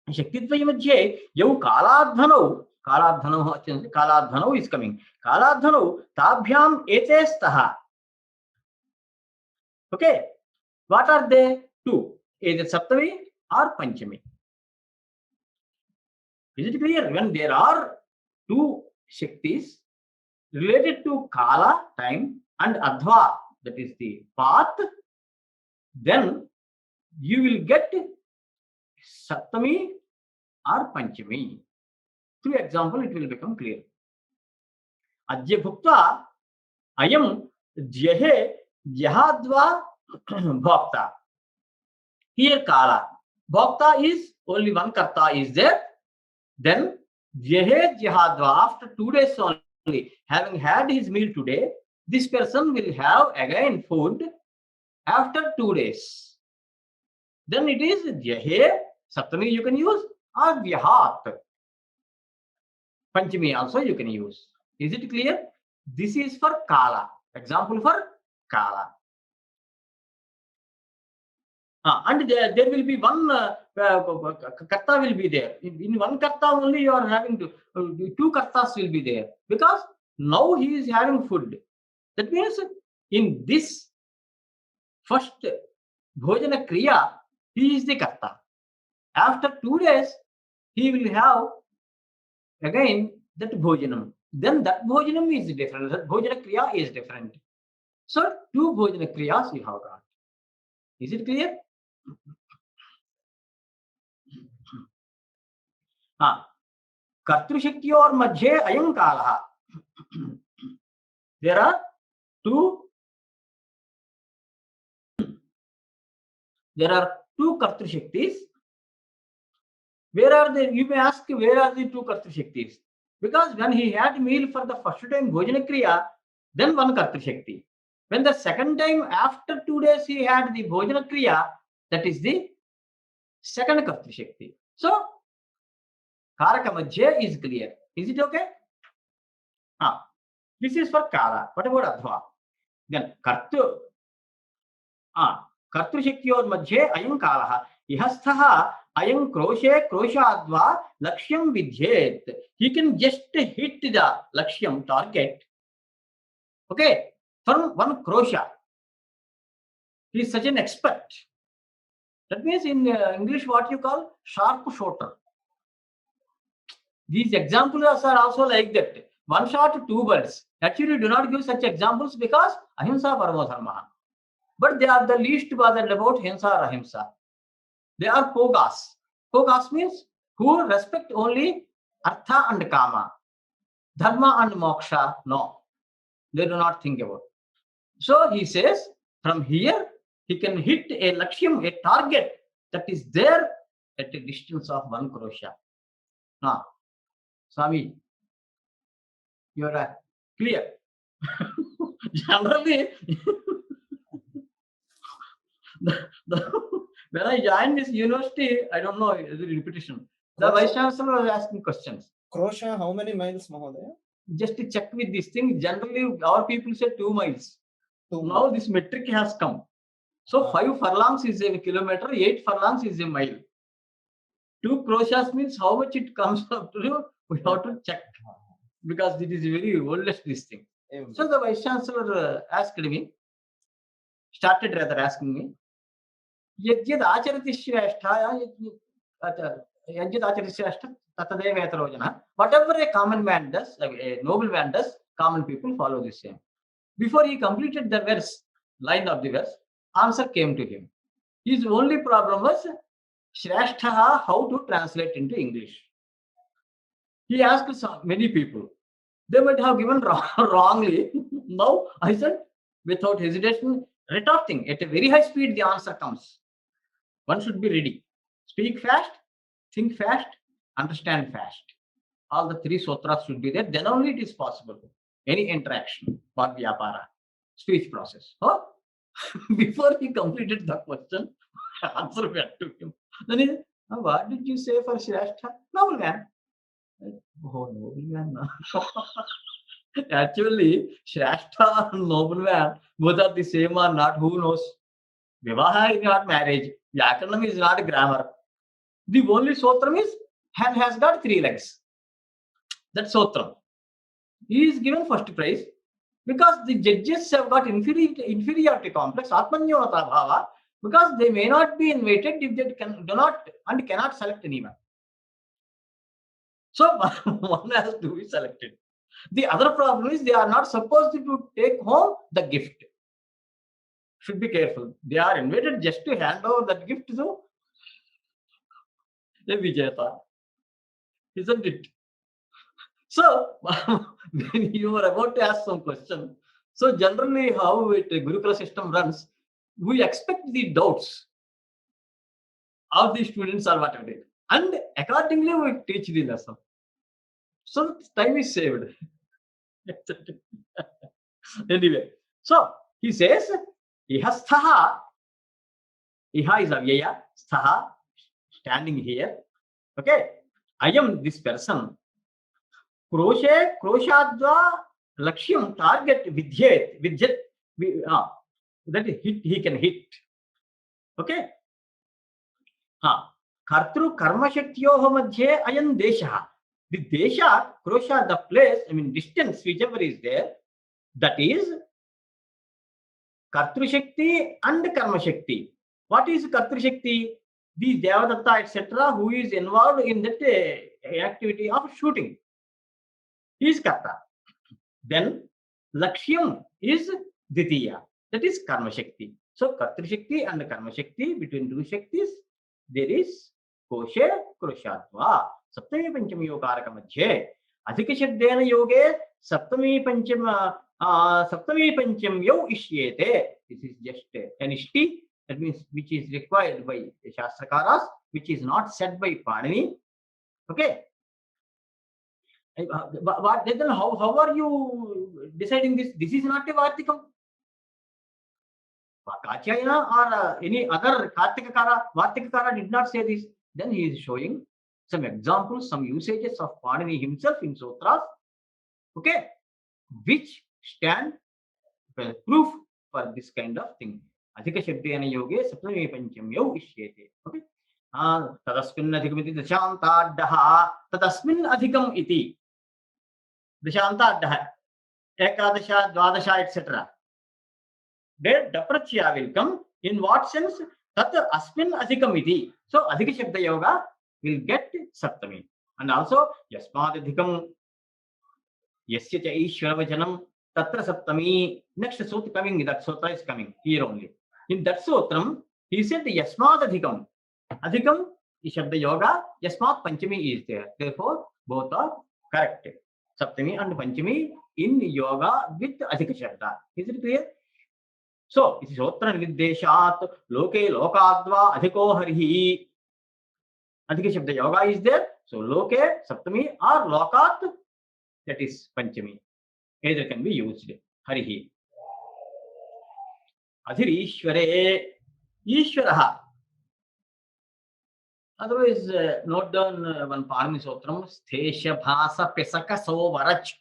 Shaktitvayi Madhya, yau kaladhanau is coming. Kaladhanau, tabhyam etes taha. Okay, what are they? Two, either Saptami or Panchami. Is it clear? When there are two Shaktis related to Kala, time, and Adva, that is the path, then you will get Saptami or Panchami. Through example, it will become clear. Adya Bhukta, Ayam Jyahe Jahadva Bhakta. Here Kala. Bhakta is only one Karta is there. Then Jyahe Jahadva, after 2 days only, having had his meal today, this person will have again food after 2 days. Then it is Jyahe, Saptami you can use, or Vyahat. Panchami also you can use. Is it clear? This is for Kala. Example for Kala. And there will be one karta will be there. In one karta only you are having two kartas will be there, because now he is having food. That means in this first bhojana kriya, he is the karta. After 2 days, he will have again that bhojanam. Then that bhojanam is different. That bhojana kriya is different. So two bhojana kriyas you have got. Is it clear? कर्तृशक्तियोर मध्ये अयं कालः. There are two Kartrushaktis. Where are they? You may ask, where are the two Kartrushaktis? Because when he had meal for the first time, Bhojana Kriya, then one Kartrushakti. When the second time, after 2 days, he had the Bhojana Kriya, that is the second Kartrushakti. So, Karaka Madhya is clear. Is it okay? This is for Kala. What about Adhva? Then कर्तृशक्तियोर मध्ये अयं कालः इहस्थः अयं crochet क्रोशाद्वा लक्ष्यं विध्येत्. He can just hit the laksham target, okay, from one krosha. He is such an expert. That means in English what you call sharp shooter. These examples are also like that. One shot, two birds. Actually, do not give such examples because ahimsa paramo dharma. But they are the least bothered about hinsa or ahimsa. They are pogas. Pogas means who respect only artha and kama. Dharma and moksha, no. They do not think about. So he says, from here, he can hit a lakshyam, a target that is there at a distance of 1 krosha. Swami, you are clear. Generally, when I joined this university, I don't know the repetition. The vice chancellor was asking questions. Krosha, how many miles, Mahodaya? Just to check with this thing, generally our people say 2 miles. Now this metric has come. So 5 furlongs is a kilometer, 8 furlongs is a mile. 2 kroshas means how much it comes up to, we have to check. Because it is very oldest this thing. So the vice chancellor started asking me, यद्यद् आचरति श्रेष्ठः यद्यद् आचरति श्रेष्ठः ततदेव वेतरो जनः. Whatever a common man does, a noble man does, common people follow the same. Before he completed the verse, line of the verse, answer came to him. His only problem was Shrestha, how to translate into English. He asked many people. They might have given wrongly. Now I said, without hesitation, retorting at a very high speed, the answer comes. One should be ready. Speak fast, think fast, understand fast. All the 3 sutras should be there. Then only it is possible. Any interaction or vyapara, speech process. Oh? Before he completed the question, answer went to him. Then he said, what did you say for Shrestha? Noble man. Oh, noble man. Actually, Shrestha and nobleman, both are the same or not, who knows? Vivaha is not marriage. Vyakanam is not grammar. The only sotram is hen has got 3 legs. That's sotram. He is given first prize because the judges have got inferiority complex, atmanyonata bhava, because they may not be invited if they do not and cannot select anyone. So one has to be selected. The other problem is they are not supposed to take home the gift. Should be careful. They are invited just to hand over that gift to a Vijayata. Isn't it? So, when you are about to ask some question, so generally how it Gurukula system runs, we expect the doubts of the students or whatever it is. And accordingly we teach the lesson. So time is saved. Anyway, so he says, Iha sthaha, Iha is avyaya, sthaha, standing here. Okay, I am this person. Kroshe, kroshadva, lakshyam, target, vidjet, that he can hit. Okay. Kartru karma shaktyoho madhye ayan desha. The desha, krosha, the place, I mean distance, whichever is there, that is Kartru Shakti and Karma Shakti. What is Kartru Shakti? The Devadatta, etc., who is involved in that activity of shooting. He is Karta. Then Lakshyam is Ditiya. That is Karma Shakti. So Kartru Shakti and Karma Shakti, between two Shaktis, there is Koshe Kroshatva. Saptami Panchami Yogarakam Madhye. Adhika Shabdena Yoge Saptami Pancham Saptami Pancham Yo Ishyete. This is just an ishti, that means which is required by the Shastrakaras, which is not said by Panini. Okay. But then how are you deciding this? This is not a Vartikam. Kachayana or any other Vartikakara did not say this. Then he is showing some examples, some usages of Panini himself in Sutras, okay, which stand proof for this kind of thing. Adhika Shabdena Yoge Saptami Pancham Yo Ishyete. Okay. Tadasmin Adhikamiti Dashantaddaha Tadasmin Adhikam iti. Dashantaddaha Ekadasha, Dvadasha, etc. There Daprachya will come. In what sense? Tat Asmin Adhikam iti. So Adhika Shabda Yoga will get Saptami. And also Yasmad Adhikam Yasya Cha Ishwaravajanam Tatra Saptami. Next sutra coming, that sutra is coming here only. In that sutram, he said Yasmad Adhikam. Adhikam is Shabda Yoga, Yasmat Panchami is there. Therefore, both are correct. Saptami and Panchami in yoga with Adhika Shabda. Is it clear? So, it is Otra Nirdeshat, Loke Lokadva, Adhiko Harihi. Adhika Shabda Yoga is there. So, Loke, Saptami or Lokat, that is Panchami. Either can be used. Harihi. Adhir Ishware, Ishwaraha. Otherwise, note down one Parami Sotram, Sthesha Bhasa Pesaka So Varach.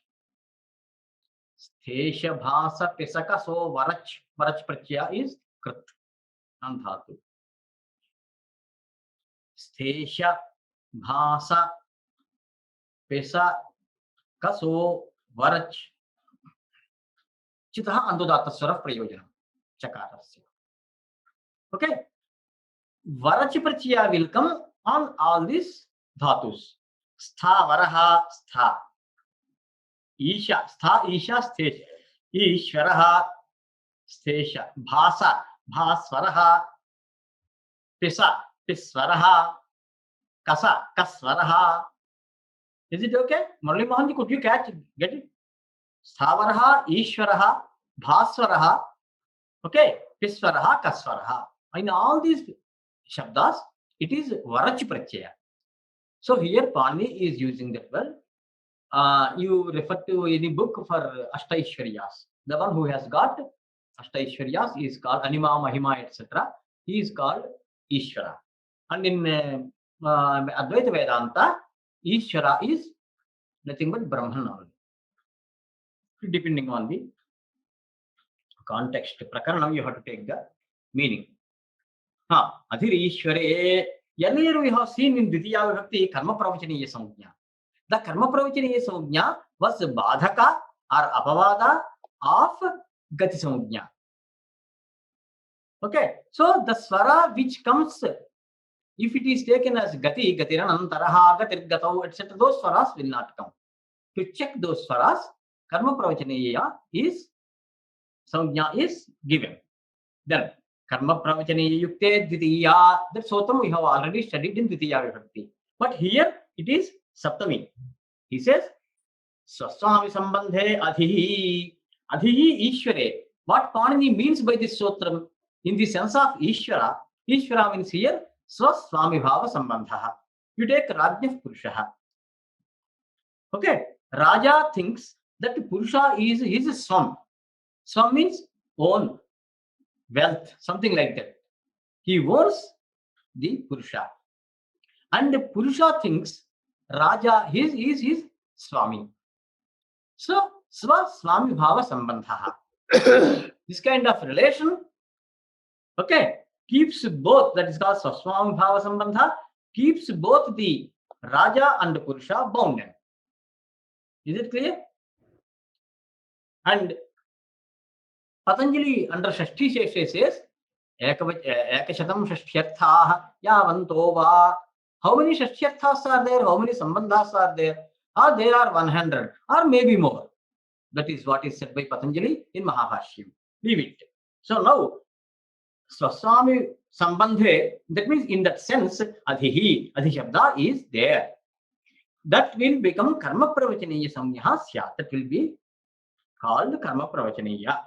Sthesha Bhasa Pesaka So Varach. Varach Pratyaya is Krit. Andhatu. Sthesha Bhasa Pesaka So Varach. Chitaha Andodata Swara Prayojanam. Chakarasya. Okay. Varach Pratyaya will come on all these dhatus. Stha Varaha Stha. Isha, Stha, Isha, Sthesha. Ishvaraha, Sthesha. Bhasa, Bhaswaraha. Pisa, Piswaraha. Kasa, Kaswaraha. Is it okay? Murali Mohanji, could you get it? Sthavaraha, Ishvaraha, Bhaswaraha. Okay, Piswaraha, Kaswaraha. In all these shabdas, it is Varach Pratyaya. So here Pani is using that word. You refer to any book for Ashtaishwaryas. The one who has got Ashtaishwaryas is called Anima, Mahima, etc. He is called Ishvara. And in Advaita Vedanta, Ishvara is nothing but Brahman only. depending on the context. Prakaranam, you have to take the meaning. Adhir Ishware. Earlier we have seen in Dvitiya Vibhakti Karma Pravachaniya Samjna. The Karma Pravachaniya Samjna was Badhaka or Apavada of Gati Samjna. Okay, so the swara which comes, if it is taken as Gati, Gatiranantaraha, Gatirgatau, etc., those swaras will not come. To check those swaras, Karma Pravachaniya is Samjna is given. Then Karma Pravachaniya Yukte Dvitiya, that Sotam we have already studied in Dvitiya Vibhakti. But here it is Saptami. He says, Swaswami Sambandhe Adhihi. Adhihi Ishware. What Panini means by this Sotram, in the sense of Ishvara, Ishvara means here Swaswami Bhava Sambandha. You take Rajna Purusha. Okay, Raja thinks that Purusha is his Swam. Swam means own, wealth, something like that. He owns the Purusha. And the Purusha thinks Raja is his Swami. So, Swami Bhava Sambandha. This kind of relation, okay, keeps both, that is called Swami Bhava Sambandha, keeps both the Raja and the Purusha bounded. Is it clear? And Patanjali under Shashti Sheshe says, Ekashatam Shashthyarthaah Yavanto va. How many Shashthyarthas are there? How many Sambandhas are there? Or there are 100 or maybe more. That is what is said by Patanjali in Mahabhashyam. Leave it. So now, Swaswami Sambandhe, that means in that sense, Adhihi, Adhishabda is there. That will become Karma Pravachaniya Samyaha Syat. That will be called Karma Pravachaniya.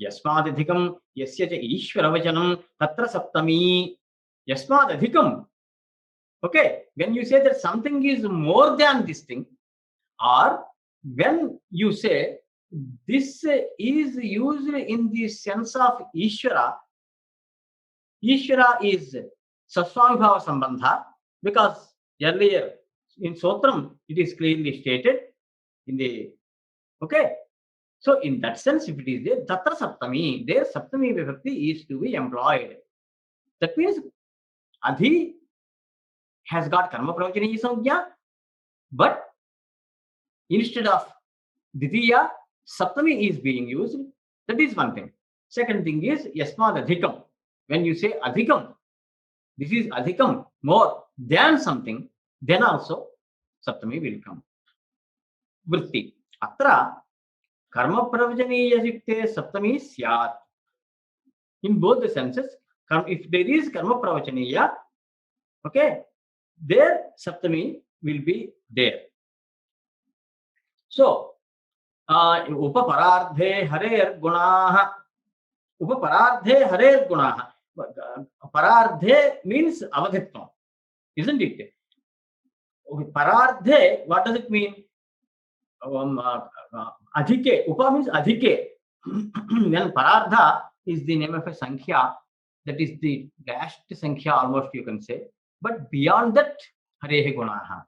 Yasmadadhikam Yasya Ishwaravachanam Tatra Saptami. Yasmadadhikam. Okay, when you say that something is more than this thing, or when you say this is used in the sense of Ishvara, Ishvara is Swaswami Bhava Sambandha, because earlier in Sotram it is clearly stated in the, okay. So in that sense, if it is there, Tatra Saptami, there Saptami Vibhakti is to be employed. That means Adhi has got Karma Pravachaniya Samjna, but instead of Ditiya, Saptami is being used. That is one thing. Second thing is Yasmad Adhikam. When you say Adhikam, this is Adhikam, more than something, then also Saptami will come. Vritti. Atra Karma Pravachaniya Yukte Saptami Syat. In both the senses, if there is Karma Pravachaniya, okay, there Saptami will be there. So, Upaparardhe Harer Gunaha. Upaparardhe Harer Gunaha. Parardhe means avadhitvam, isn't it? Parardhe, what does it mean? Adhike. Upa means adhike. When Parardha is the name of a Sankhya, that is the dashed Sankhya almost you can say. But beyond that, Harehe Gunaha.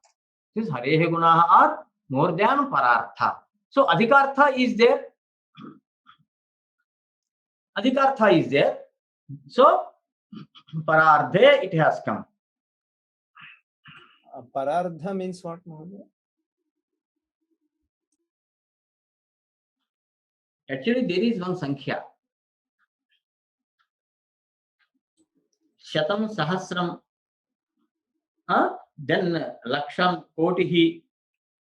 This Harehe Gunaha are more than Parartha. So Adhikartha is there. Adhikartha is there. So Parardhe it has come. Parardha means what? Actually, there is one Sankhya. Shatam Sahasram. Then Laksham Kotihi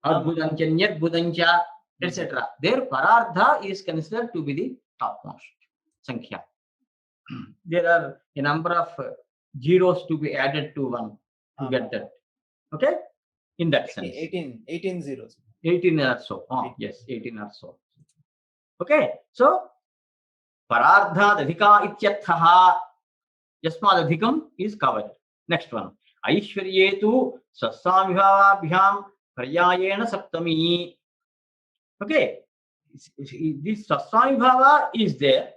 Adbhudancha Nyadbhudancha, etc. There Parardha is considered to be the topmost Sankhya. There are a number of zeros to be added to one to get that. Okay? In that sense. 18 zeros. 18 or so. Yes, 18 or so. Okay? So, Parardha Adhika Ityathaha Yasmad Adhikam is covered. Next one. Aishwaryetu Swaswami Bhavabhyam Paryayena Saptami. Okay? This Swaswami Bhava is there.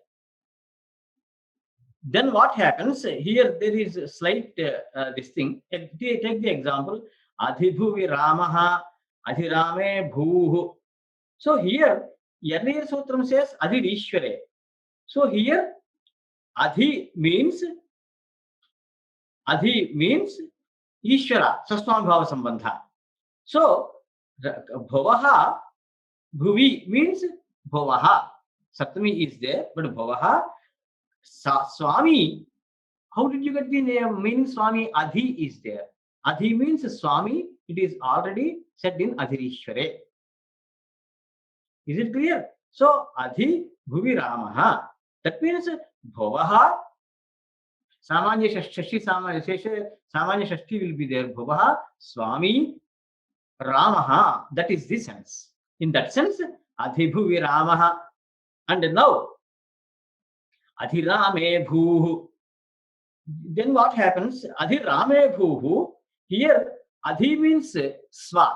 Then what happens? Here there is a slight this thing. Take the example. Adhibhuvi Ramaha Adhirame Bhuhu. So here earlier sutram says Adhir Ishware. So here Adhi means Ishvara, Saswambhava Sambandha. So Bhavaha, Bhuvi means Bhavaha. Saptami is there, but Bhavaha, Swami. How did you get the name? Meaning Swami? Adhi is there. Adhi means Swami. It is already said in Adhirishware. Is it clear? So Adhi Bhuvi Ramaha. That means Bhavaha. Samanya Shashti Samanya Shashti will be there. Bhavaha Swami Ramaha. That is the sense. In that sense, Adhibhuvi Ramaha. And now, Adhirame Bhuhu. Then what happens? Adhirame Bhuhu. Here, Adhi means Swa.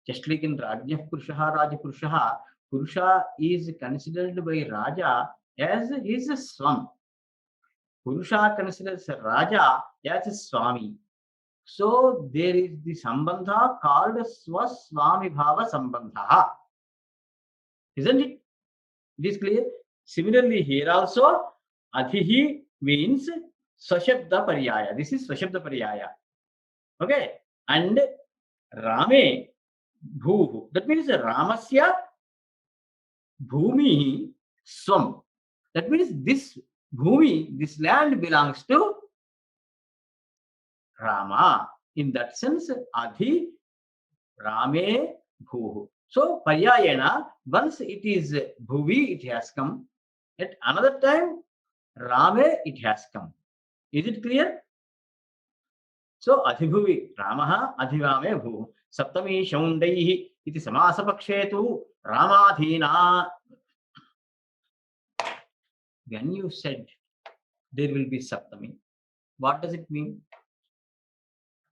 Just like in Rajya Purushaha, Raja Purushaha, Purusha is considered by Raja as his Swam. Purusha considers Raja as a Swami. So there is the Sambandha called Swaswami Bhava Sambandha. Isn't it? It is clear. Similarly, here also, Adhihi means Swashabda Paryaya. This is Swashabda Paryaya. Okay. And Rame Bhuhu. That means Ramasya Bhumi Swam. That means this Bhumi, this land belongs to Rama. In that sense, Adhi Rame Bhuhu. So, Paryayana, once it is Bhuvi, it has come. At another time, Rame, it has come. Is it clear? So, Adhibhuvi Ramaha, Adhirame Bhuhu. Saptami Shaundaihi, iti Samasapakshe tu Ramadhina. When you said there will be Saptami, what does it mean?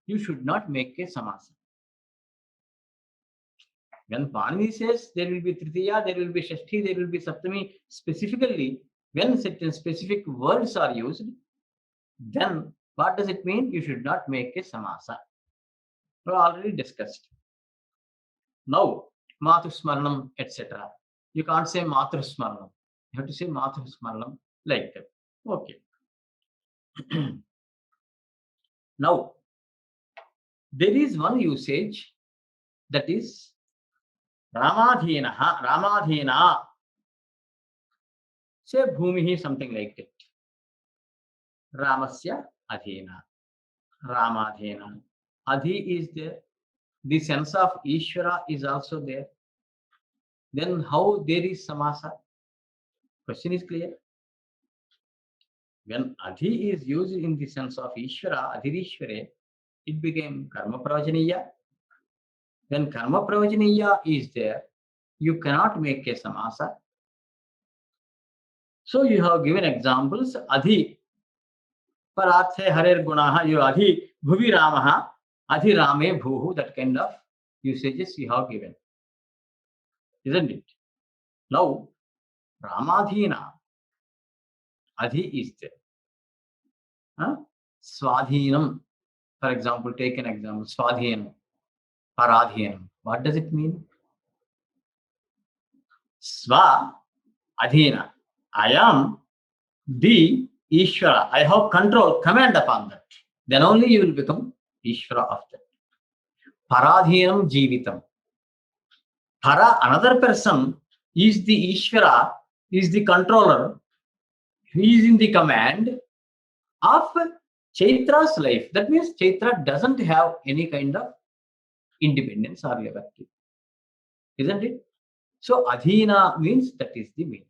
You should not make a Samasa. When Panini says there will be Tritiya, there will be Shashti, there will be Saptami, specifically, when certain specific words are used, then what does it mean? You should not make a Samasa. We already discussed. Now, Mathusmaranam, etc. You can't say Mathusmaranam. You have to say Mathusmaranam like that. Okay. Now, there is one usage that is Ramadhina. Say Bhumihi, something like that. Ramasya Adhina. Ramadhina. Adhi is there. The sense of Ishvara is also there. Then how there is Samasa? Question is clear. When Adhi is used in the sense of Ishvara, Adhirishware, it became Karma Pravajaniya. When Karma Pravajaniya is there, you cannot make a Samasa. So you have given examples. Adhi Parathe Harer Gunaha, you Adhi Bhuvi Ramaha, Adhi Rame Bhuhu, that kind of usages you have given. Isn't it? Now, Ramadhina, Adhi is there. Swadhinam, for example, take an example. Swadhinam, Paradhinam. What does it mean? Swa Adhina. I am the Ishvara. I have control, command upon that. Then only you will become Ishvara of that. Paradhinam Jivitam. Para, another person, is the Ishvara, is the controller, he is in the command of Chaitra's life. That means Chaitra doesn't have any kind of independence or liberty. Isn't it? So Adhina means that is the meaning.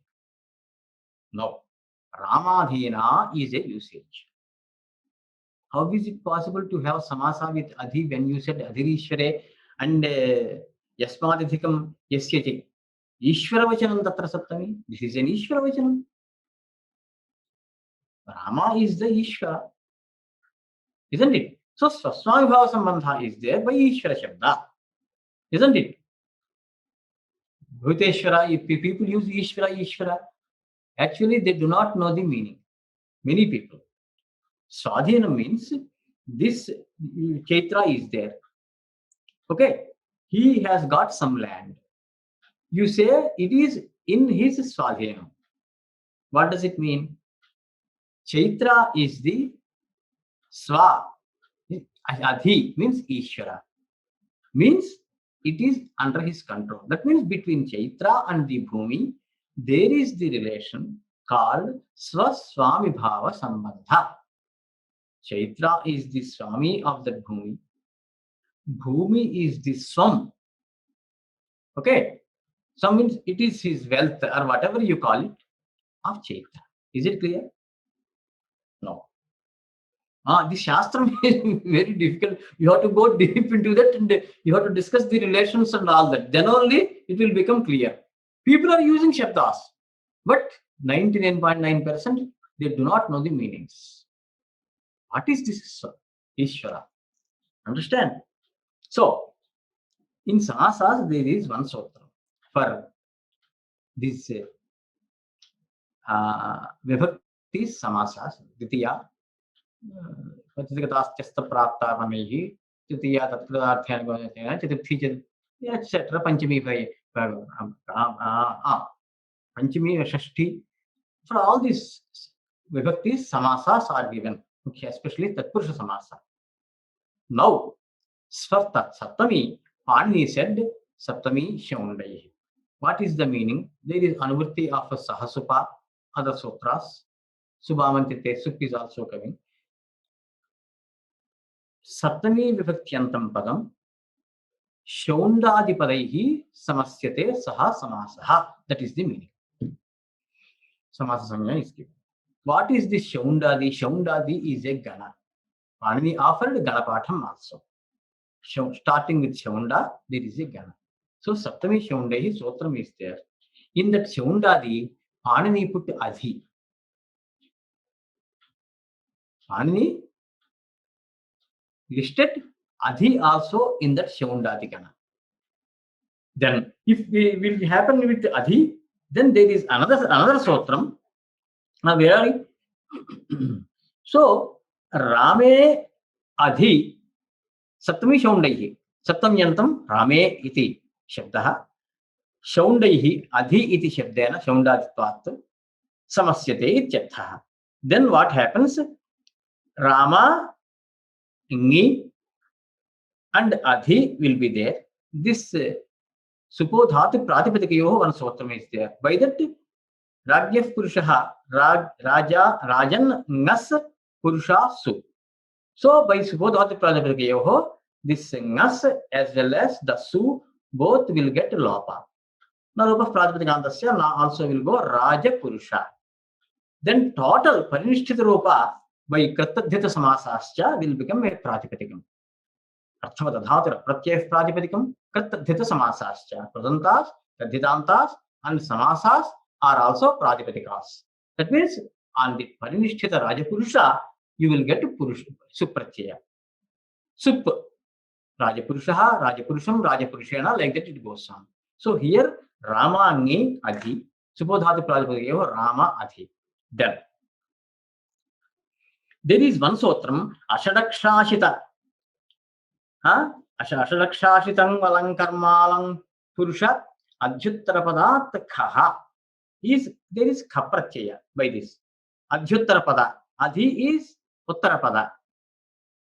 No. Ramadhina is a usage. How is it possible to have Samasa with Adhi when you said Adhirishware and Yasmadithikam Yasyati? Ishvara Vachanam Tatra Saptami. This is an Ishvara Vachanam. Rama is the Ishvara. Isn't it? So Swaswami Bhava Sambandha is there by Ishvara Shabda. Isn't it? Bhuteshwara, if people use Ishvara, actually they do not know the meaning. Many people. Swadhina means this Chaitra is there. Okay. He has got some land. You say it is in his Swadhenam. What does it mean? Chaitra is the Swa. Adhi means Ishvara. Means it is under his control. That means between Chaitra and the Bhumi, there is the relation called Swaswami Bhava Sambandha. Chaitra is the Swami of the Bhumi. Bhumi is the Swam. Okay? Swam means it is his wealth or whatever you call it of Chaitra. Is it clear? No. This Shastram is very difficult. You have to go deep into that and you have to discuss the relations and all that. Then only it will become clear. People are using Shabdas, but 99.9% they do not know the meanings. What is this Ishvara? Understand? So, in Samasas, there is one Sutra for this Vibhakti Samasas, Ditya. Pratyastapratavamaihi, Titiya Tatkradarthyanagana, Chaturthi, etc. Panchami Panchami Shashti. For all these vibhaktis, samasas are given, especially Tatpurusha Samasa. Now, Svarta Saptami, Pani said Saptami Shaundai. What is the meaning? There is Anuvritti of a Sahasupa, other sutras. Subhamantite Sup is also coming. Saptami Vibhaktyantam Padam Shaundadipadaihi Samasyate Saha Samasaha. That is the meaning. Samasa Samya is given. What is this Shaundadi? Shaundadi is a Gana. Panini offered Ganapatham also. Starting with Shaunda, there is a Gana. So Saptami Shaundahi Sotram is there. In that Shaundadi, Panini put Adhi. Panini listed Adhi also in that Shaundadi Gana. Then, if we will happen with Adhi, then there is another Sotram. Now, where are we? So, Rame Adhi Saptami Shaundaihi. Saptam Yantam Rame iti Shabdaha. Shaundaihi Adhi iti Shabdena Shaundaditvat Samasyate ityarthaha. Then what happens? Rama, Ingi, and Adhi will be there. This Supodhatu Pratipatikayoho one Sotram is there. By that, Ragyaf Purushaha, Raja, Rajan, Ngas, Purusha, Su. So, by Supodhatu Pratipatikayoho, this Ngas as well as the Su, both will get Lopa. Now, Lopa Pratipatikandasya also will go Raja Purusha. Then, total Parinishthita Rupa by Kratadhyata Samasascha will become a Pratipatikam. Arthavatadhatura Pratyaya Pratipatikam, Kratadhyata Samasascha. Pradantas, Tadhitantas, and Samasas are also Pratipatikas. That means, on the Parinishthita Rajapurusha, you will get Purusha, Supratyaya. Sup, Rajapurushaha, Rajapurusham, Rajapurushena, like that it goes on. So here, Rama Angi Adhi, Supodhatu Prajapadayo, Rama Adhi. Then, there is one Sotram, Ashadakshashita. Ashadakshashitam Valankarmalang Purusha, Adhyuttarapadat Khaha. There is Khapratyaya by this. Adhyuttarapada. Adhi is Uttarapada.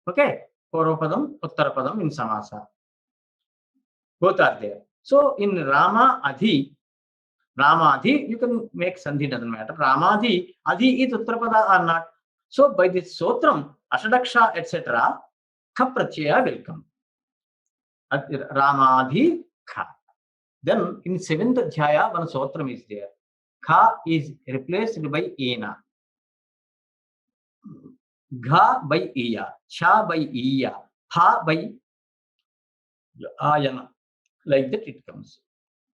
Okay? Poropadam, Uttarapadam in Samasa. Both are there. So in Ramadhi, you can make Sandhi, doesn't matter. Ramadhi, Adhi is Uttarapada or not. So by this Sotram, Ashadaksha, etc., Kha Pratyaya will come. Ramadhi Kha. Then in 7th Adhyaya, one Sotram is there. Kha is replaced by Ena. Gha by Iya. Cha by Iya. Ha by Ayana. Like that it comes.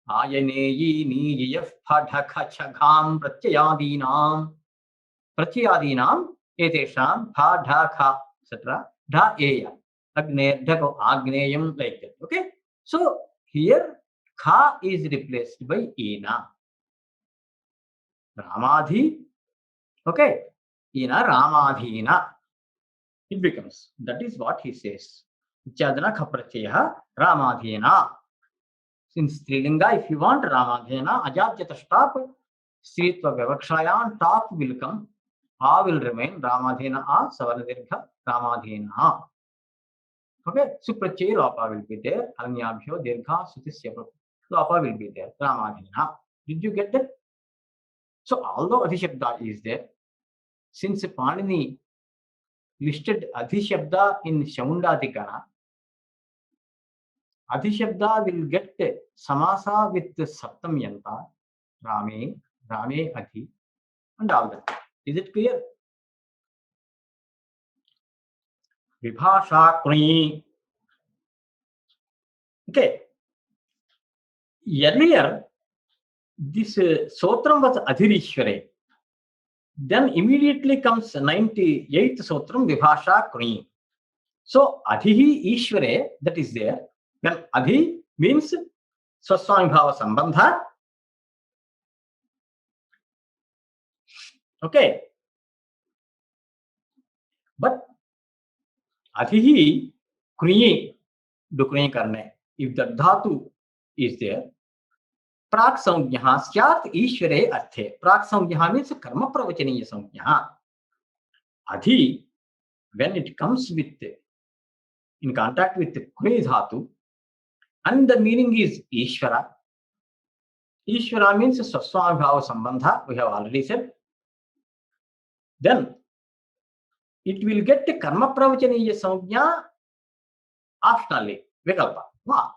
Ayaneyi niyaf phadhakha chagham pratyayadinam. Pratyayadinam etesham phadhakha etc. Dha eya. Agneerdhako agneyam, like that. Okay. So here Kha is replaced by Ena. Ramadhi. Okay. Ena Ramadhina. It becomes. That is what he says. Chadana khapratyaya Ramadhina. In Strilinga, if you want Ramadhena, Ajajyata stop, Stritva Vyavakshayam, top will come, A will remain, Ramadhena A, Savanadirgha, Ramadhena. Okay, Suprachaya Lopa will be there, Alnyabhyo, Dirgha, Sutisya Lopa will be there, Ramadhena. Did you get that? So, although Adhishabda is there, since Panini listed Adhishabda in Shamundadikana, Adhishabda will get Samasa with Saptam Yanta, Rame, Rame Adhi, and all that. Is it clear? Vibhasha Kuni. Okay. Earlier, this Sotram was Adhirishware. Then immediately comes 98th Sotram, Vibhasha Kuni. So, Adhihi Ishware, that is there. Then Adhi means Swaswamibhava Sambandha. Okay. But Adhihi Kuni, Dukuni Karne. If the Dhatu is there, Prak Samgyaha Syat Ishware Arthe. Prak Samgyaha means Karma Pravachaniya Samgyaha. Adhi, when it comes with in contact with Kuni Dhatu, and the meaning is Ishvara. Ishvara means Swaswamibhava Sambandha, we have already said. Then it will get the Karma Pravachaniya Samgya optionally, Vikalpa. Wow.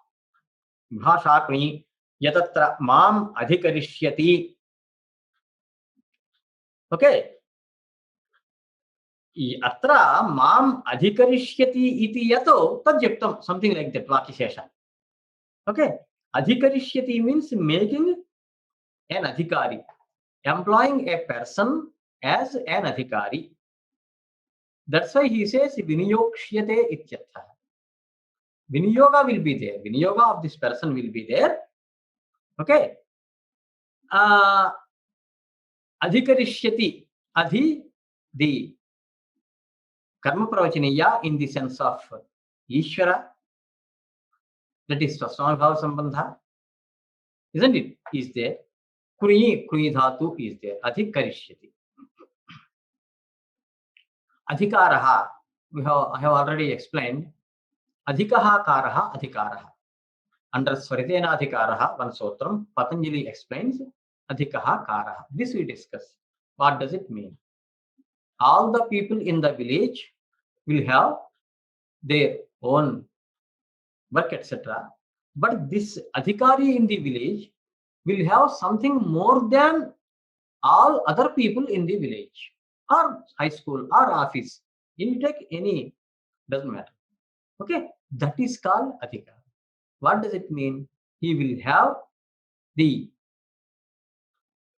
Bhasha Kuni Yatatra Mam Adhikarishyati. Okay. Atra Mam Adhikarishyati iti yato tadyuktam, something like that, Vakishesha. Okay. Adhikarishyati means making an adhikari, employing a person as an adhikari. That's why he says Viniyokshyate ityatha. Viniyoga will be there. Viniyoga of this person will be there. Okay. Adhikarishyati. Adhi, the Karma Pravachaniya in the sense of Ishvara, that is Swaswamibhava Sambandha, isn't it? Is there. Kuni Dhatu is there. Adhikarishyati. Adhikaraha, I have already explained. Adhikaha Karaha Adhikaraha. Under Swaritena Adhikaraha, one sotram, Patanjali explains Adhikaha Karaha. This we discuss. What does it mean? All the people in the village will have their own work, etc. But this adhikari in the village will have something more than all other people in the village, or high school, or office. You take any, doesn't matter. Okay, that is called adhikara. What does it mean? He will have the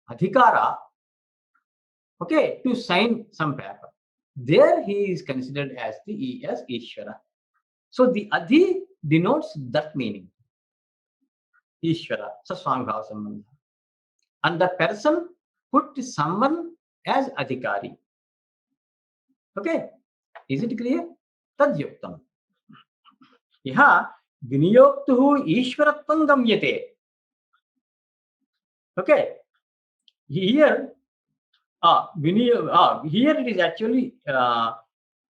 adhikara, okay, to sign some paper. There he is considered as the as Ishvara. So the Adhi denotes that meaning. Ishvara, Swaswamibhava Sambandha. And the person put someone as Adhikari. Okay, is it clear? Tadyuktam. Yaha Viniyoktuhu Ishvaratvam Gamyate. Okay, here here it is actually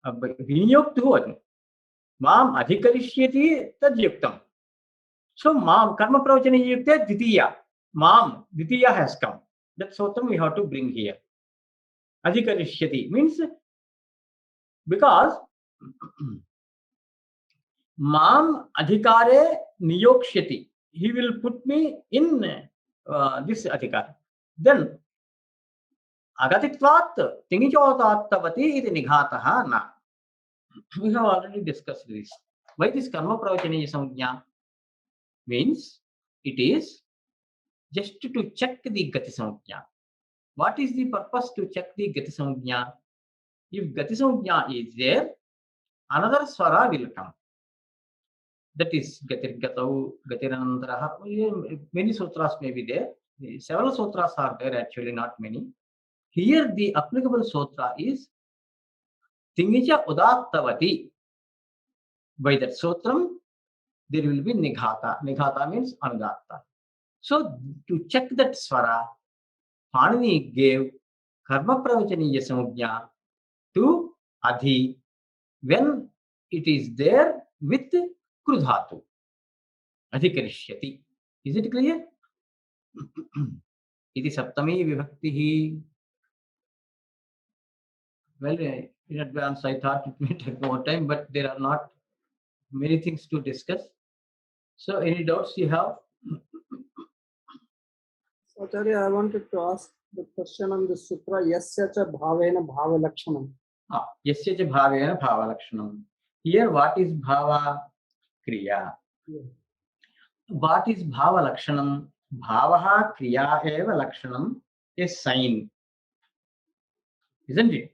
Viniyoktuhu Mam Adhikarishyati Tadyuktam. So, Mam, Karma Pravachani Yukta Ditiya. Mam, Ditiya has come. That Sotram we have to bring here. Adhikarishyati means because Mam Adhikare Niyokshyati. He will put me in this Adhikar. Then Agatitvat Tingichotattavati iti Nighataha na. We have already discussed this. Why this Karma Pravachani Samgya? Means it is just to check the Gati Samgya. What is the purpose to check the Gati Samgya? If Gati Samgya is there, another Swara will come. That is Gatir Gatau, Gatiranandaraha. Many sutras may be there. Several sutras are there, actually, not many. Here, the applicable sutra is Tingicha Udattavati. By that sutram, there will be nighata. Nighata means anugata. So to check that swara, Panini gave karma pravachaniya samujna to adhi when it is there with krudhatu. Adhikarishyati. Is it clear? Iti saptami vibhakti. Well, in advance I thought it may take more time, but there are not many things to discuss. So, any doubts you have? So, Acharya, I wanted to ask the question on the sutra, Yasya cha bhavena bhava lakshanam. Yasya cha bhavena bhava lakshanam. Here, what is bhava? Kriya. Yeah. What is bhava lakshanam? Bhavaha kriya eva lakshanam, a sign. Isn't it?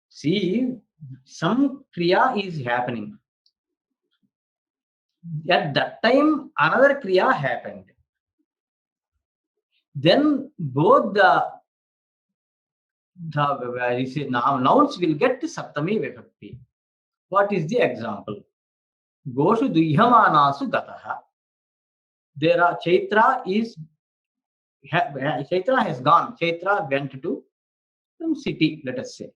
See, some kriya is happening. At that time, another kriya happened. Then both the nouns will get saptami vibhakti. What is the example? Goshu duhyamanasu gataha. There are Chaitra has gone. Chaitra went to some city, let us say.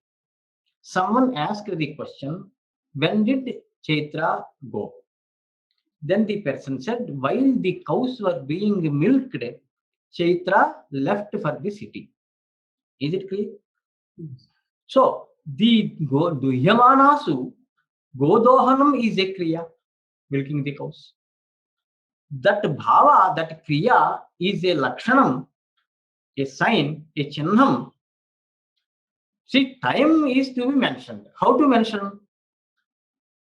Someone asked the question, when did Chaitra go? Then the person said, while the cows were being milked, Chaitra left for the city. Is it clear? So, the duhyamanasu, godohanam is a kriya, milking the cows. That bhava, that kriya is a lakshanam, a sign, a chinnam. See, time is to be mentioned. How to mention?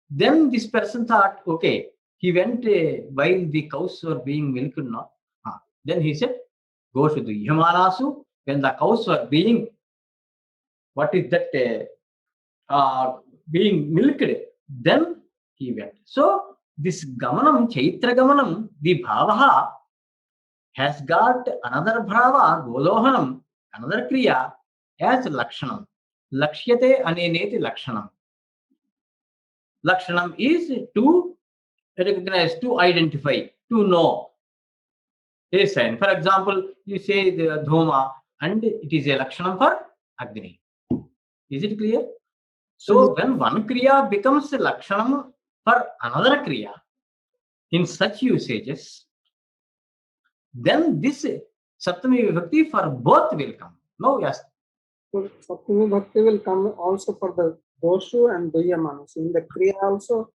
Then this person thought, okay, he went while the cows were being milked. No? Then he said, go to the Yamanasu, when the cows were being, what is that, being milked, then he went. So, this gamanam, Chaitra gamanam, the bhavaha has got another bhava, godohanam, another kriya as lakshanam. Lakshyate aneneti lakshanam. Lakshanam is to recognize, to identify, to know a sign. For example, you say the dhoma and it is a lakshanam for Agni. Is it clear? So when one kriya becomes a lakshanam for another kriya in such usages, then this Saptami Vibhakti for both will come. No, yes. So Saptami Bhakti will come also for the Doshu and Duyamanasu, in the Kriya also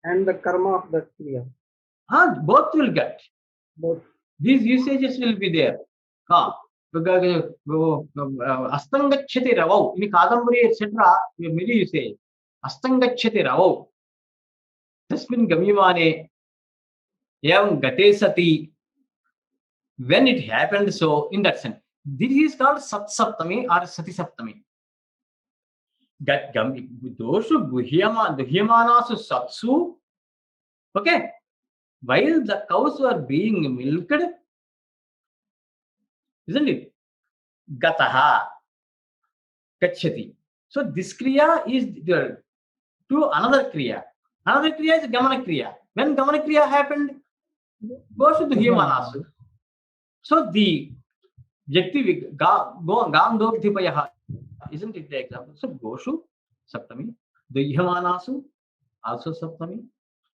and the Karma of the Kriya. Both will get. Both. These usages will be there. Astangachati ravau. In Kadambari, etc., many usage. Astangachati ravau. Tasmin gamimane. Evam gate sati. When it happened, so in that sense. This is called Sat Saptami or Sati Saptami. Doshu Duhyamanasu Satsu. Okay. While the cows were being milked, isn't it? Gataha. Gachati. So this kriya is to another kriya. Another kriya is Gamana kriya. When Gamana kriya happened, Goshu Duhyamanasu. So the Jakti Gandogdhipayaha, isn't it the example? So Goshu, Saptami, Duhyamanasu, also Saptami.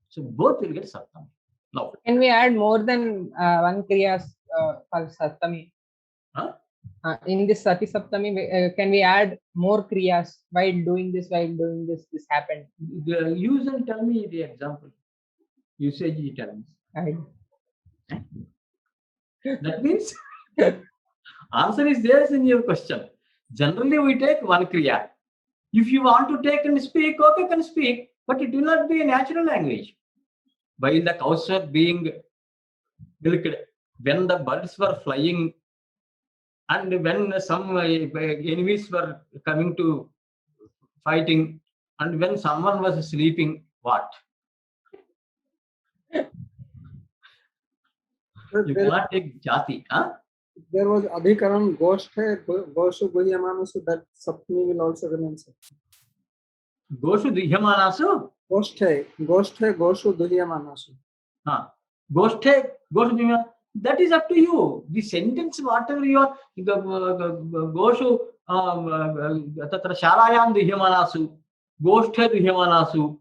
So both will get Saptami. Now, can we add more than one kriyas for Saptami? In this Sati Saptami, can we add more kriyas while doing this, this happened? Use and tell me the example. Usage you tell me. That means answer is there in your question. Generally, we take one kriya. If you want to take and speak, okay, can speak, but it will not be a natural language. While the cows were being milked, when the birds were flying, and when some enemies were coming to fighting, and when someone was sleeping, what? You cannot take jati, huh? There was Adhikaram Goshthe, Goshu Guhyamanasu, that Saptami will also remain Saptami. Goshu Duhyamanasu? Goshthe goshu duhyamanasu. Goshthe goshu. That is up to you. The sentence, whatever you are, goshu tatra shalayam duhyamanasu, goshthe duhyamanasu,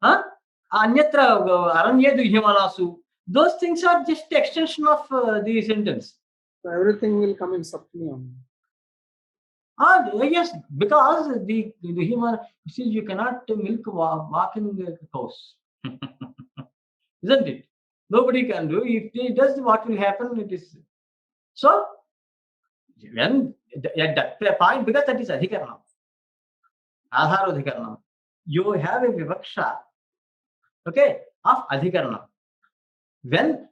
anyatra aranye duhyamanasu. Those things are just extension of the sentence. So everything will come in Saptami only. Yes, because the human, see, you cannot milk walking cows, isn't it? Nobody can do. If he does, what will happen? It is so. When at that point, because that is adhikaranam, adhara adhikaranam, you have a vivaksha, okay, of adhikaranam. When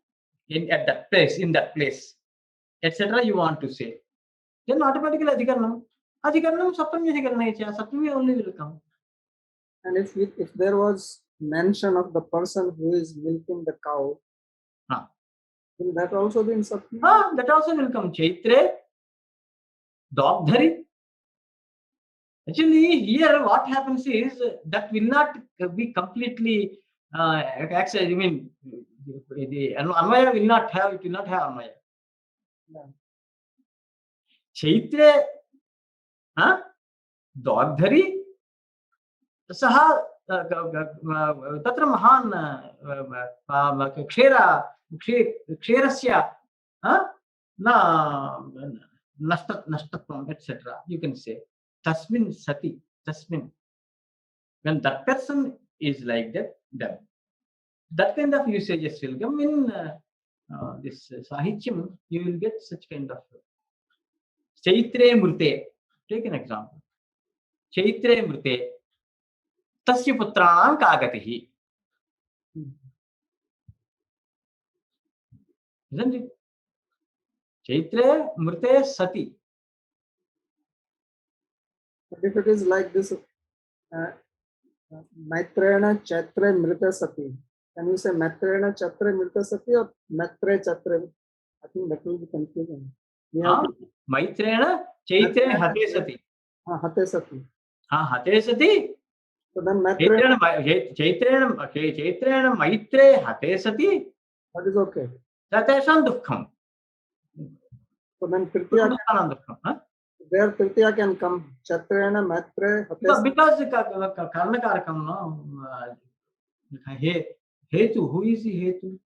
at that place, in that place, etc., you want to say, then automatically adhikaranam. Adhikaranam saptami adhikarana, saptami only will come. And if there was mention of the person who is milking the cow, will that also be in Saptami? That also will come. Chaitre, Dogdhari. Actually, here what happens is that will not be completely actually, I mean, the Anvaya will not have, it will not have Anvaya. Yeah. Chaitre, Dogdhari, सः तत्र महान् क्षेरस्य नष्टत्वम् etc. You can say tasmin sati, tasmin. When that person is like that, then that kind of usages will come in this sahityam. You will get such kind of chaitre mrute. Take an example. Chaitre mrute. तस्य पुत्राणां का गतिः? Isn't it? Chaitre mrute sati. But if it is like this, Maitrena Chatre Mrita Sati, can you say Maitrena Chatre Mrita Sati or Maitre Chatre? I think that will be confusing. Maitrena Chaitre hate sati. Hate Sati. Hate sati. So then Chaitrena Maitre hate sati. That is okay. Tatesham dukkham. So then Tritiya, there Tritiya can come. Chatrena Maitre hate sati. Because kArakam, no? Hetu, who is the hetu?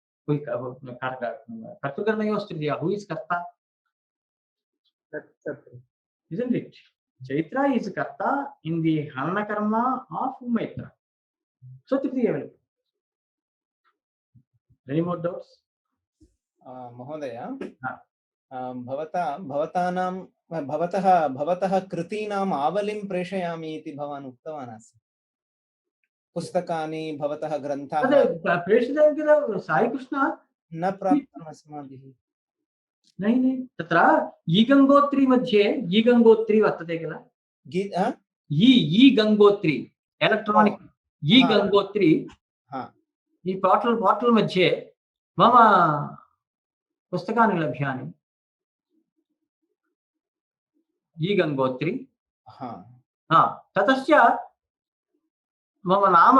Kartukarnayostriya, who is karta? Isn't it? Chaitra is karta in the Hanana karma of Maitra. So Tritiya. Any more doubts? Mahodaya, भवतः कृतीनाम् आवलिं प्रेषयामि इति भवान् उक्तवान् आसीत्. पुस्तकानि भवतः ग्रन्थाः प्रेषितं किल साई कृष्ण न प्राप्तम् अस्माभिः. नहीं तत्र ईगंगोत्री मध्ये ईगंगोत्री वर्तते किल ईगंगोत्री इलेक्ट्रॉनिक ईगंगोत्री ई पोर्टल मध्ये मम पुस्तकानि लभ्यानि. ईगंगोत्री ततश्च मम नाम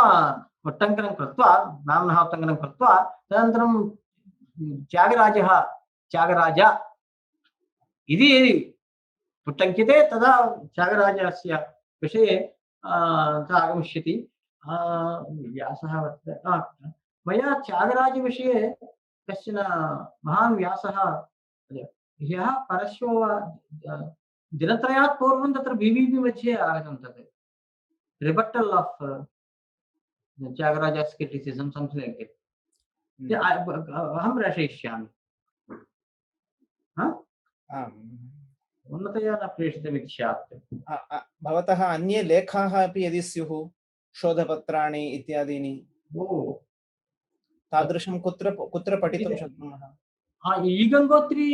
उट्टङ्कनं कृत्वा नाम्नः उट्टङ्कनं कृत्वा तदनन्तरं त्यागराज इति उट्टङ्किते तदा त्यागराजस्य विषये आगमिष्यति. व्यासः वर्तते. मया त्यागराजविषये कश्चन महान् व्यासः ह्यः परश्वो दिनत्रयात् पूर्वं तत्र बीबीपी मध्ये आगतं तत् rebuttal of Tyagaraja's criticism, something like that. अहं प्रेषयिष्यामि. उन्नतया न प्रेषितमिति स्यात्. भवतः अन्ये लेखाः अपि यदि स्युः, शोधपत्राणि इत्यादीनि, तादृशं कुत्र पठितुं शक्नुमः? ईगंगोत्री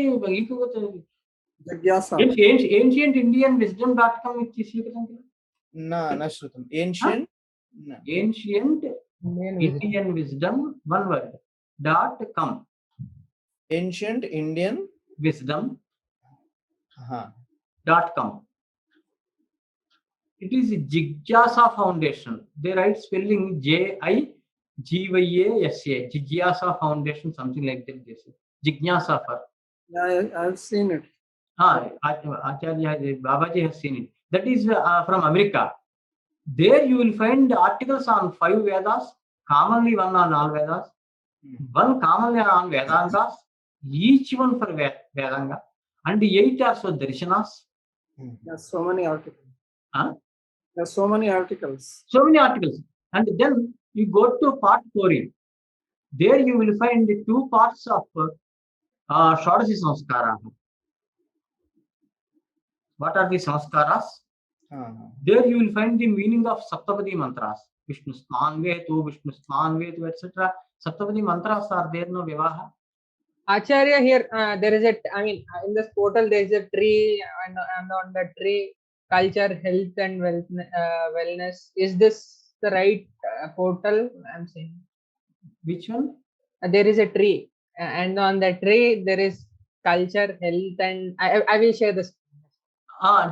ancient Indian wisdom.com इति स्वीकृतं किल? न श्रुतम्. Ancient Indian wisdom, one word, .com. Ancient Indian wisdom .com. It is Jigyasa Foundation. They write spelling Jigyasa. Jigyasa Foundation, something like that. They say Jigyasa for. Yeah, I've seen it. Acharya Babaji has seen it. That is from America. There you will find articles on 5 Vedas, commonly one on all Vedas, one commonly on Vedangas, each one for Vedanga, and 8 are for Darshanas. There's so many articles. Huh? There's so many articles. So many articles. And then you go to part 4. There you will find the 2 parts of Shodasi Samskara. What are the Samskaras? There you will find the meaning of Saptapadi mantras. Vishnu Sman Vetu, etc. Saptapadi mantras are there, no Vivaha. Acharya, here there is a, in this portal there is a tree, and on the tree, culture, health and wellness. Is this the right portal? I'm saying. Which one? There is a tree, and on the tree there is culture, health, and I will share this.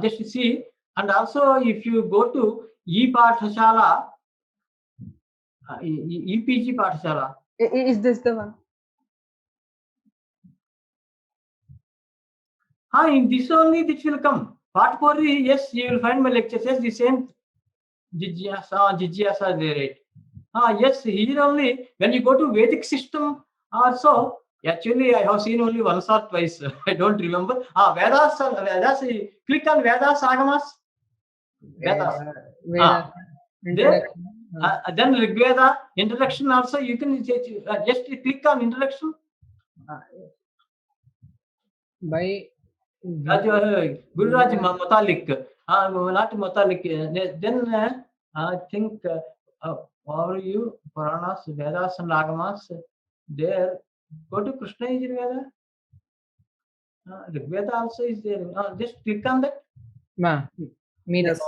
Just see, and also if you go to E-Pathashala, EPG Pathashala. Is this the one? In this only this will come. Part 4, yes, you will find my lectures. Yes, the same Jigyasa there. Yes, here only when you go to Vedic system also. Actually, I have seen only once or twice. I don't remember. Vedas. Click on Vedas Agamas. Vedas. Then Rigveda introduction also. You can just click on introduction. By Gururaj Mutalik. Not Mutalik. Then I think over you Puranas, Vedas and Agamas. There, go to Krishna Yajurveda. Rigveda also is there. Just click on that. Yes.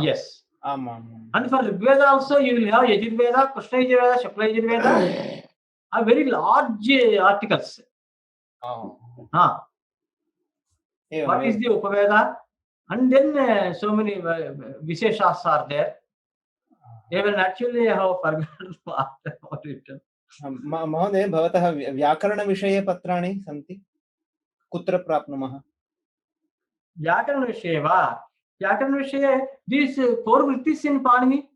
Yes. And for Rigveda also, you will have Yajurveda, Krishna Yajurveda, Shukla Yajurveda. Are very large articles. What is the Upaveda? And then so many Visheshas are there. Even actually I have forgotten what it is. महोदय भवतः व्याकरणविषये पत्राणि सन्ति कुत्र प्राप्नुमः व्याकरणविषये वा व्याकरणविषये these 4 vrittis in Panini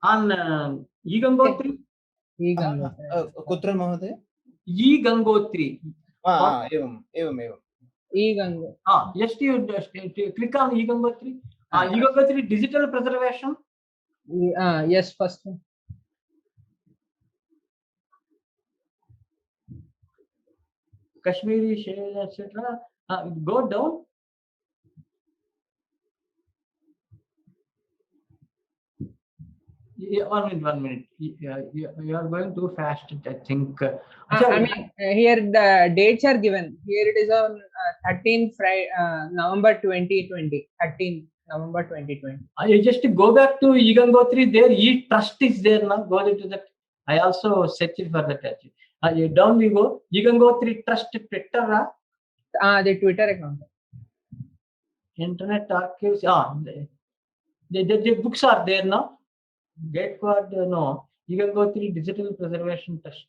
on E-Gangotri कुत्र महोदय E-Gangotri एवम् just you click on E-Gangotri E-Gangotri digital preservation yes, first one. Kashmiri shade, etc. Go down. One minute. You are going too fast, I think. Here the dates are given. Here it is on 13 November 2020. 13 November 2020. You just go back to E-Gangotri. There, E-Trust is there now. Go to that. I also searched for that. Down we go. E-Gangotri Trust Twitter. The Twitter account. Internet archives. The books are there now. Gateward, no. E-Gangotri Digital Preservation Trust.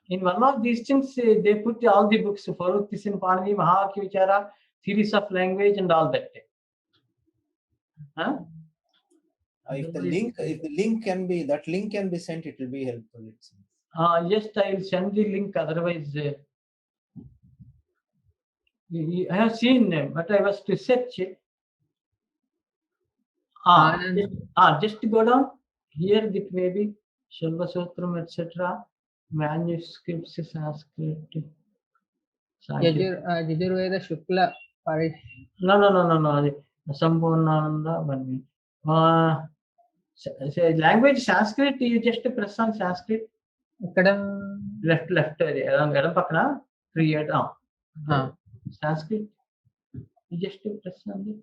In one of these things, they put all the books. Faruktis in Panini, Mahaki Vichara, Theories of Language, and all that. If the link can be sent, it will be helpful. Yes, I will send the link. Otherwise, I have seen, but I was to search. Just go down here. It may be Shalvasutram, etc. Manuscripts, Sanskrit. Yajurveda Shukla Parish. No. Sambhurnananda. Language Sanskrit. You just press on Sanskrit. Left. Edam pakna. Create. Sanskrit. You just press on it.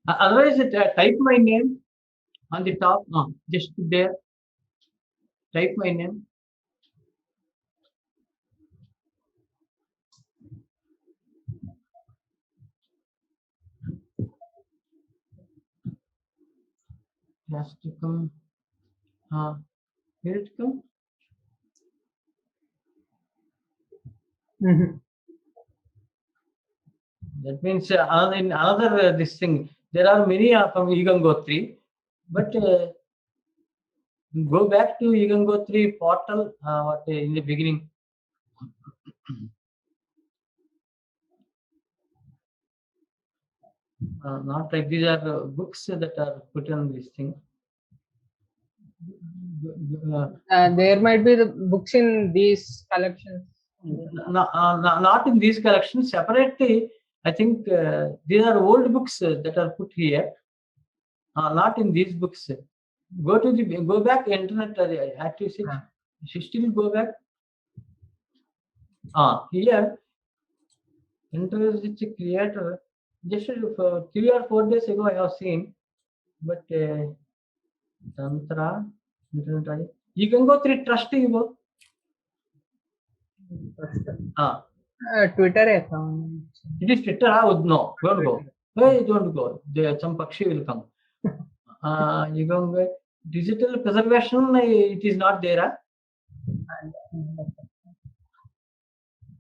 Otherwise, type my name on the top. Just there. Type my name. has to come. Here it come. That means in another this thing. There are many from Igangotri, but go back to Igangotri portal. What in the beginning? Not like these are books that are put on this thing. There might be the books in these collections. Not in these collections. Separately, I think these are old books that are put here. Not in these books. Go back internet. Actually, still go back. Here, interest creator. Just 3 or 4 days ago, I have seen, but Tantra internet. You can go through trust. Twitter account. It is Twitter. No, don't go. Hey, don't go. Some Pakshi will come. You can go. Digital preservation, it is not there.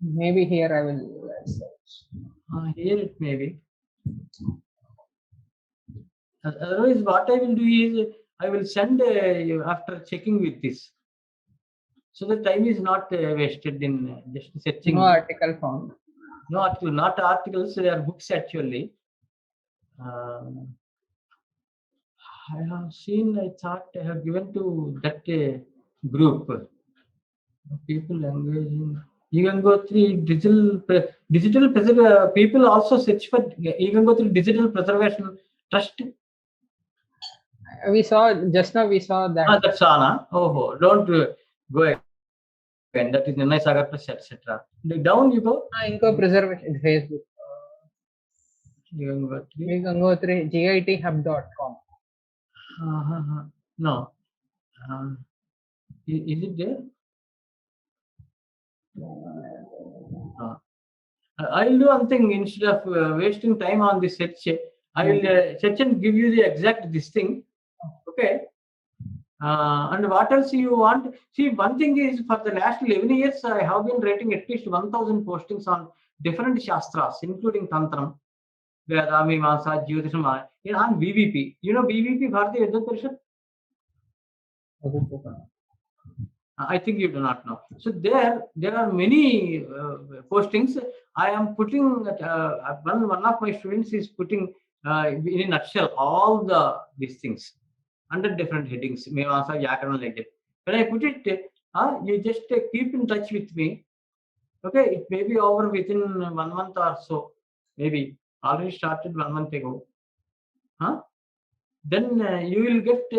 Maybe here I will search. Here it may be. Otherwise, what I will do is I will send you after checking with this. So the time is not wasted in just searching. No article found. No article, not articles. They are books actually. I have seen. I thought I have given to that group. People engaging. You can go through digital preservation. People also search for. You can go through digital preservation trust. We saw just now. We saw that. That's Anna. Oh, don't go again. That is Nirnay Sagar Press, etc. Down you go. Inco preservation Facebook. You can go through github.com. No. Is it there? I will do one thing instead of wasting time on this search. I will search and give you the exact this thing. Okay. And what else you want? See, one thing is for the last 11 years, I have been writing at least 1,000 postings on different shastras, including Tantram, Vedami, Masa, Jyotisham, on BVP. You know BVP, Bharatiya Vedanta Parishad? I think you do not know. So there are many postings. I am putting one of my students is putting in a nutshell all these things under different headings, Mevasa, Yakaran, like that. When I put it, you just keep in touch with me. Okay, it may be over within 1 month or so. Maybe already started 1 month ago. Then you will get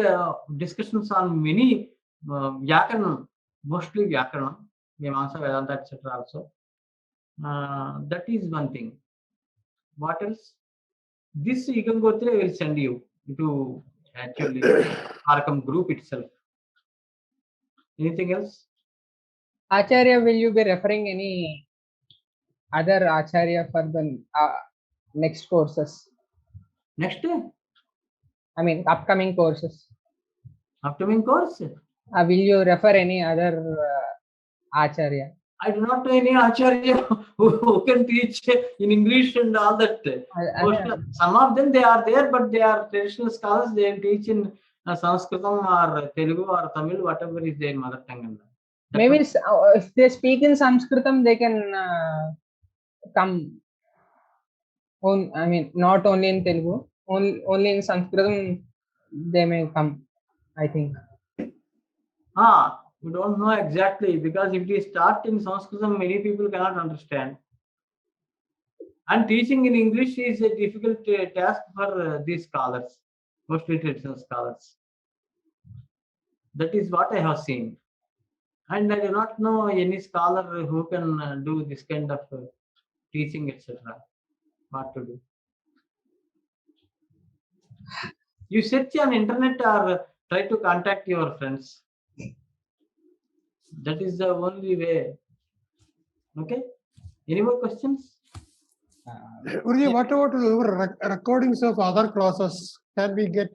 discussions on many Vyakaranam, mostly Vyakaranam, Mimamsa, Vedanta, etc. also. That is one thing. What else? This you can go through. I will send you to actually kArakam group itself. Anything else? Acharya, will you be referring any other Acharya for the next courses? Next day? I mean, upcoming courses. Upcoming course? Will you refer any other Acharya? I do not know any Acharya who can teach in English and all that. Some of them they are there, but they are traditional scholars. They teach in Sanskritam or Telugu or Tamil, whatever is their mother tongue. Maybe if they speak in Sanskritam, they can come. I mean, not only in Telugu, only in Sanskritam they may come, I think. We don't know exactly, because if we start in Sanskritam, many people cannot understand. And teaching in English is a difficult task for these scholars, mostly traditional scholars. That is what I have seen. And I do not know any scholar who can do this kind of teaching, etc. What to do? You search on internet or try to contact your friends. That is the only way. Okay. Any more questions? Guruji, what about recordings of other classes? Can we get?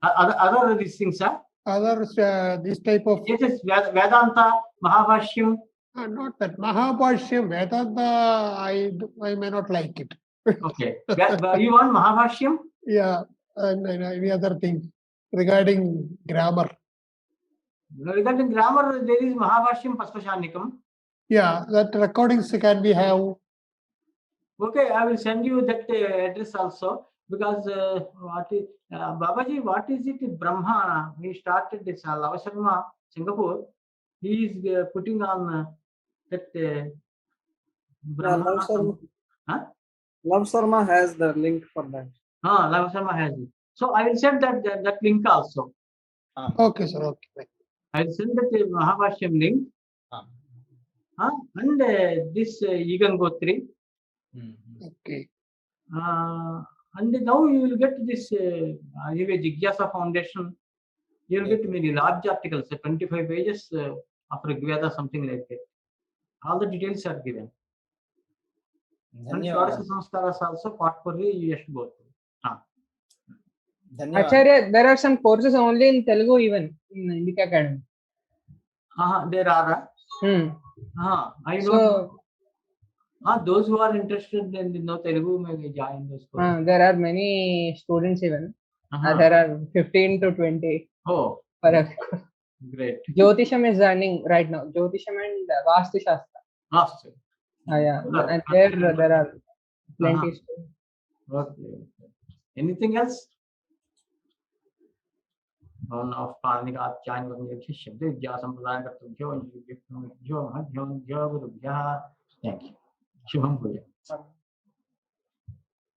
Other these things are? Others, this type of... Yes, yes, Vedanta, Mahabhashyam. Not that. Mahabhashyam, Vedanta, I may not like it. Okay. You want Mahabhashyam? Yeah, and any other thing regarding grammar. Regarding grammar, there is Mahabhashyam Paspashanikam. Yeah, that recordings can we have? Okay, I will send you that address also, because Babaji, what is it? Brahma, he started this Lava Sharma, Singapore. He is putting on that Brahma. Love Sharma has the link for that. Lava Sharma has it. So I will send that link also. Okay, sir. Okay. I will send that Mahabhashyam link. And this Igangotri. Okay. And now you will get this Jigyasa Foundation. You will get many large articles, 25 pages of Rigveda, something like that. All the details are given. And Swadasa Samskaras also, part for you have to go through. Acharya, there are some courses only in Telugu even in Indica Academy. There are. I know. Those who are interested in Telugu may join those courses. There are many students even. There are 15 to 20. Oh, great. Jyotisham is running right now. Jyotisham and Vastu Shastra. Vastu. Yeah. And there are plenty of students. Okay. Anything else? On of Parnika Chan Shibdi Jasam Pradan Katubjo and Thank you. Shubham Puja.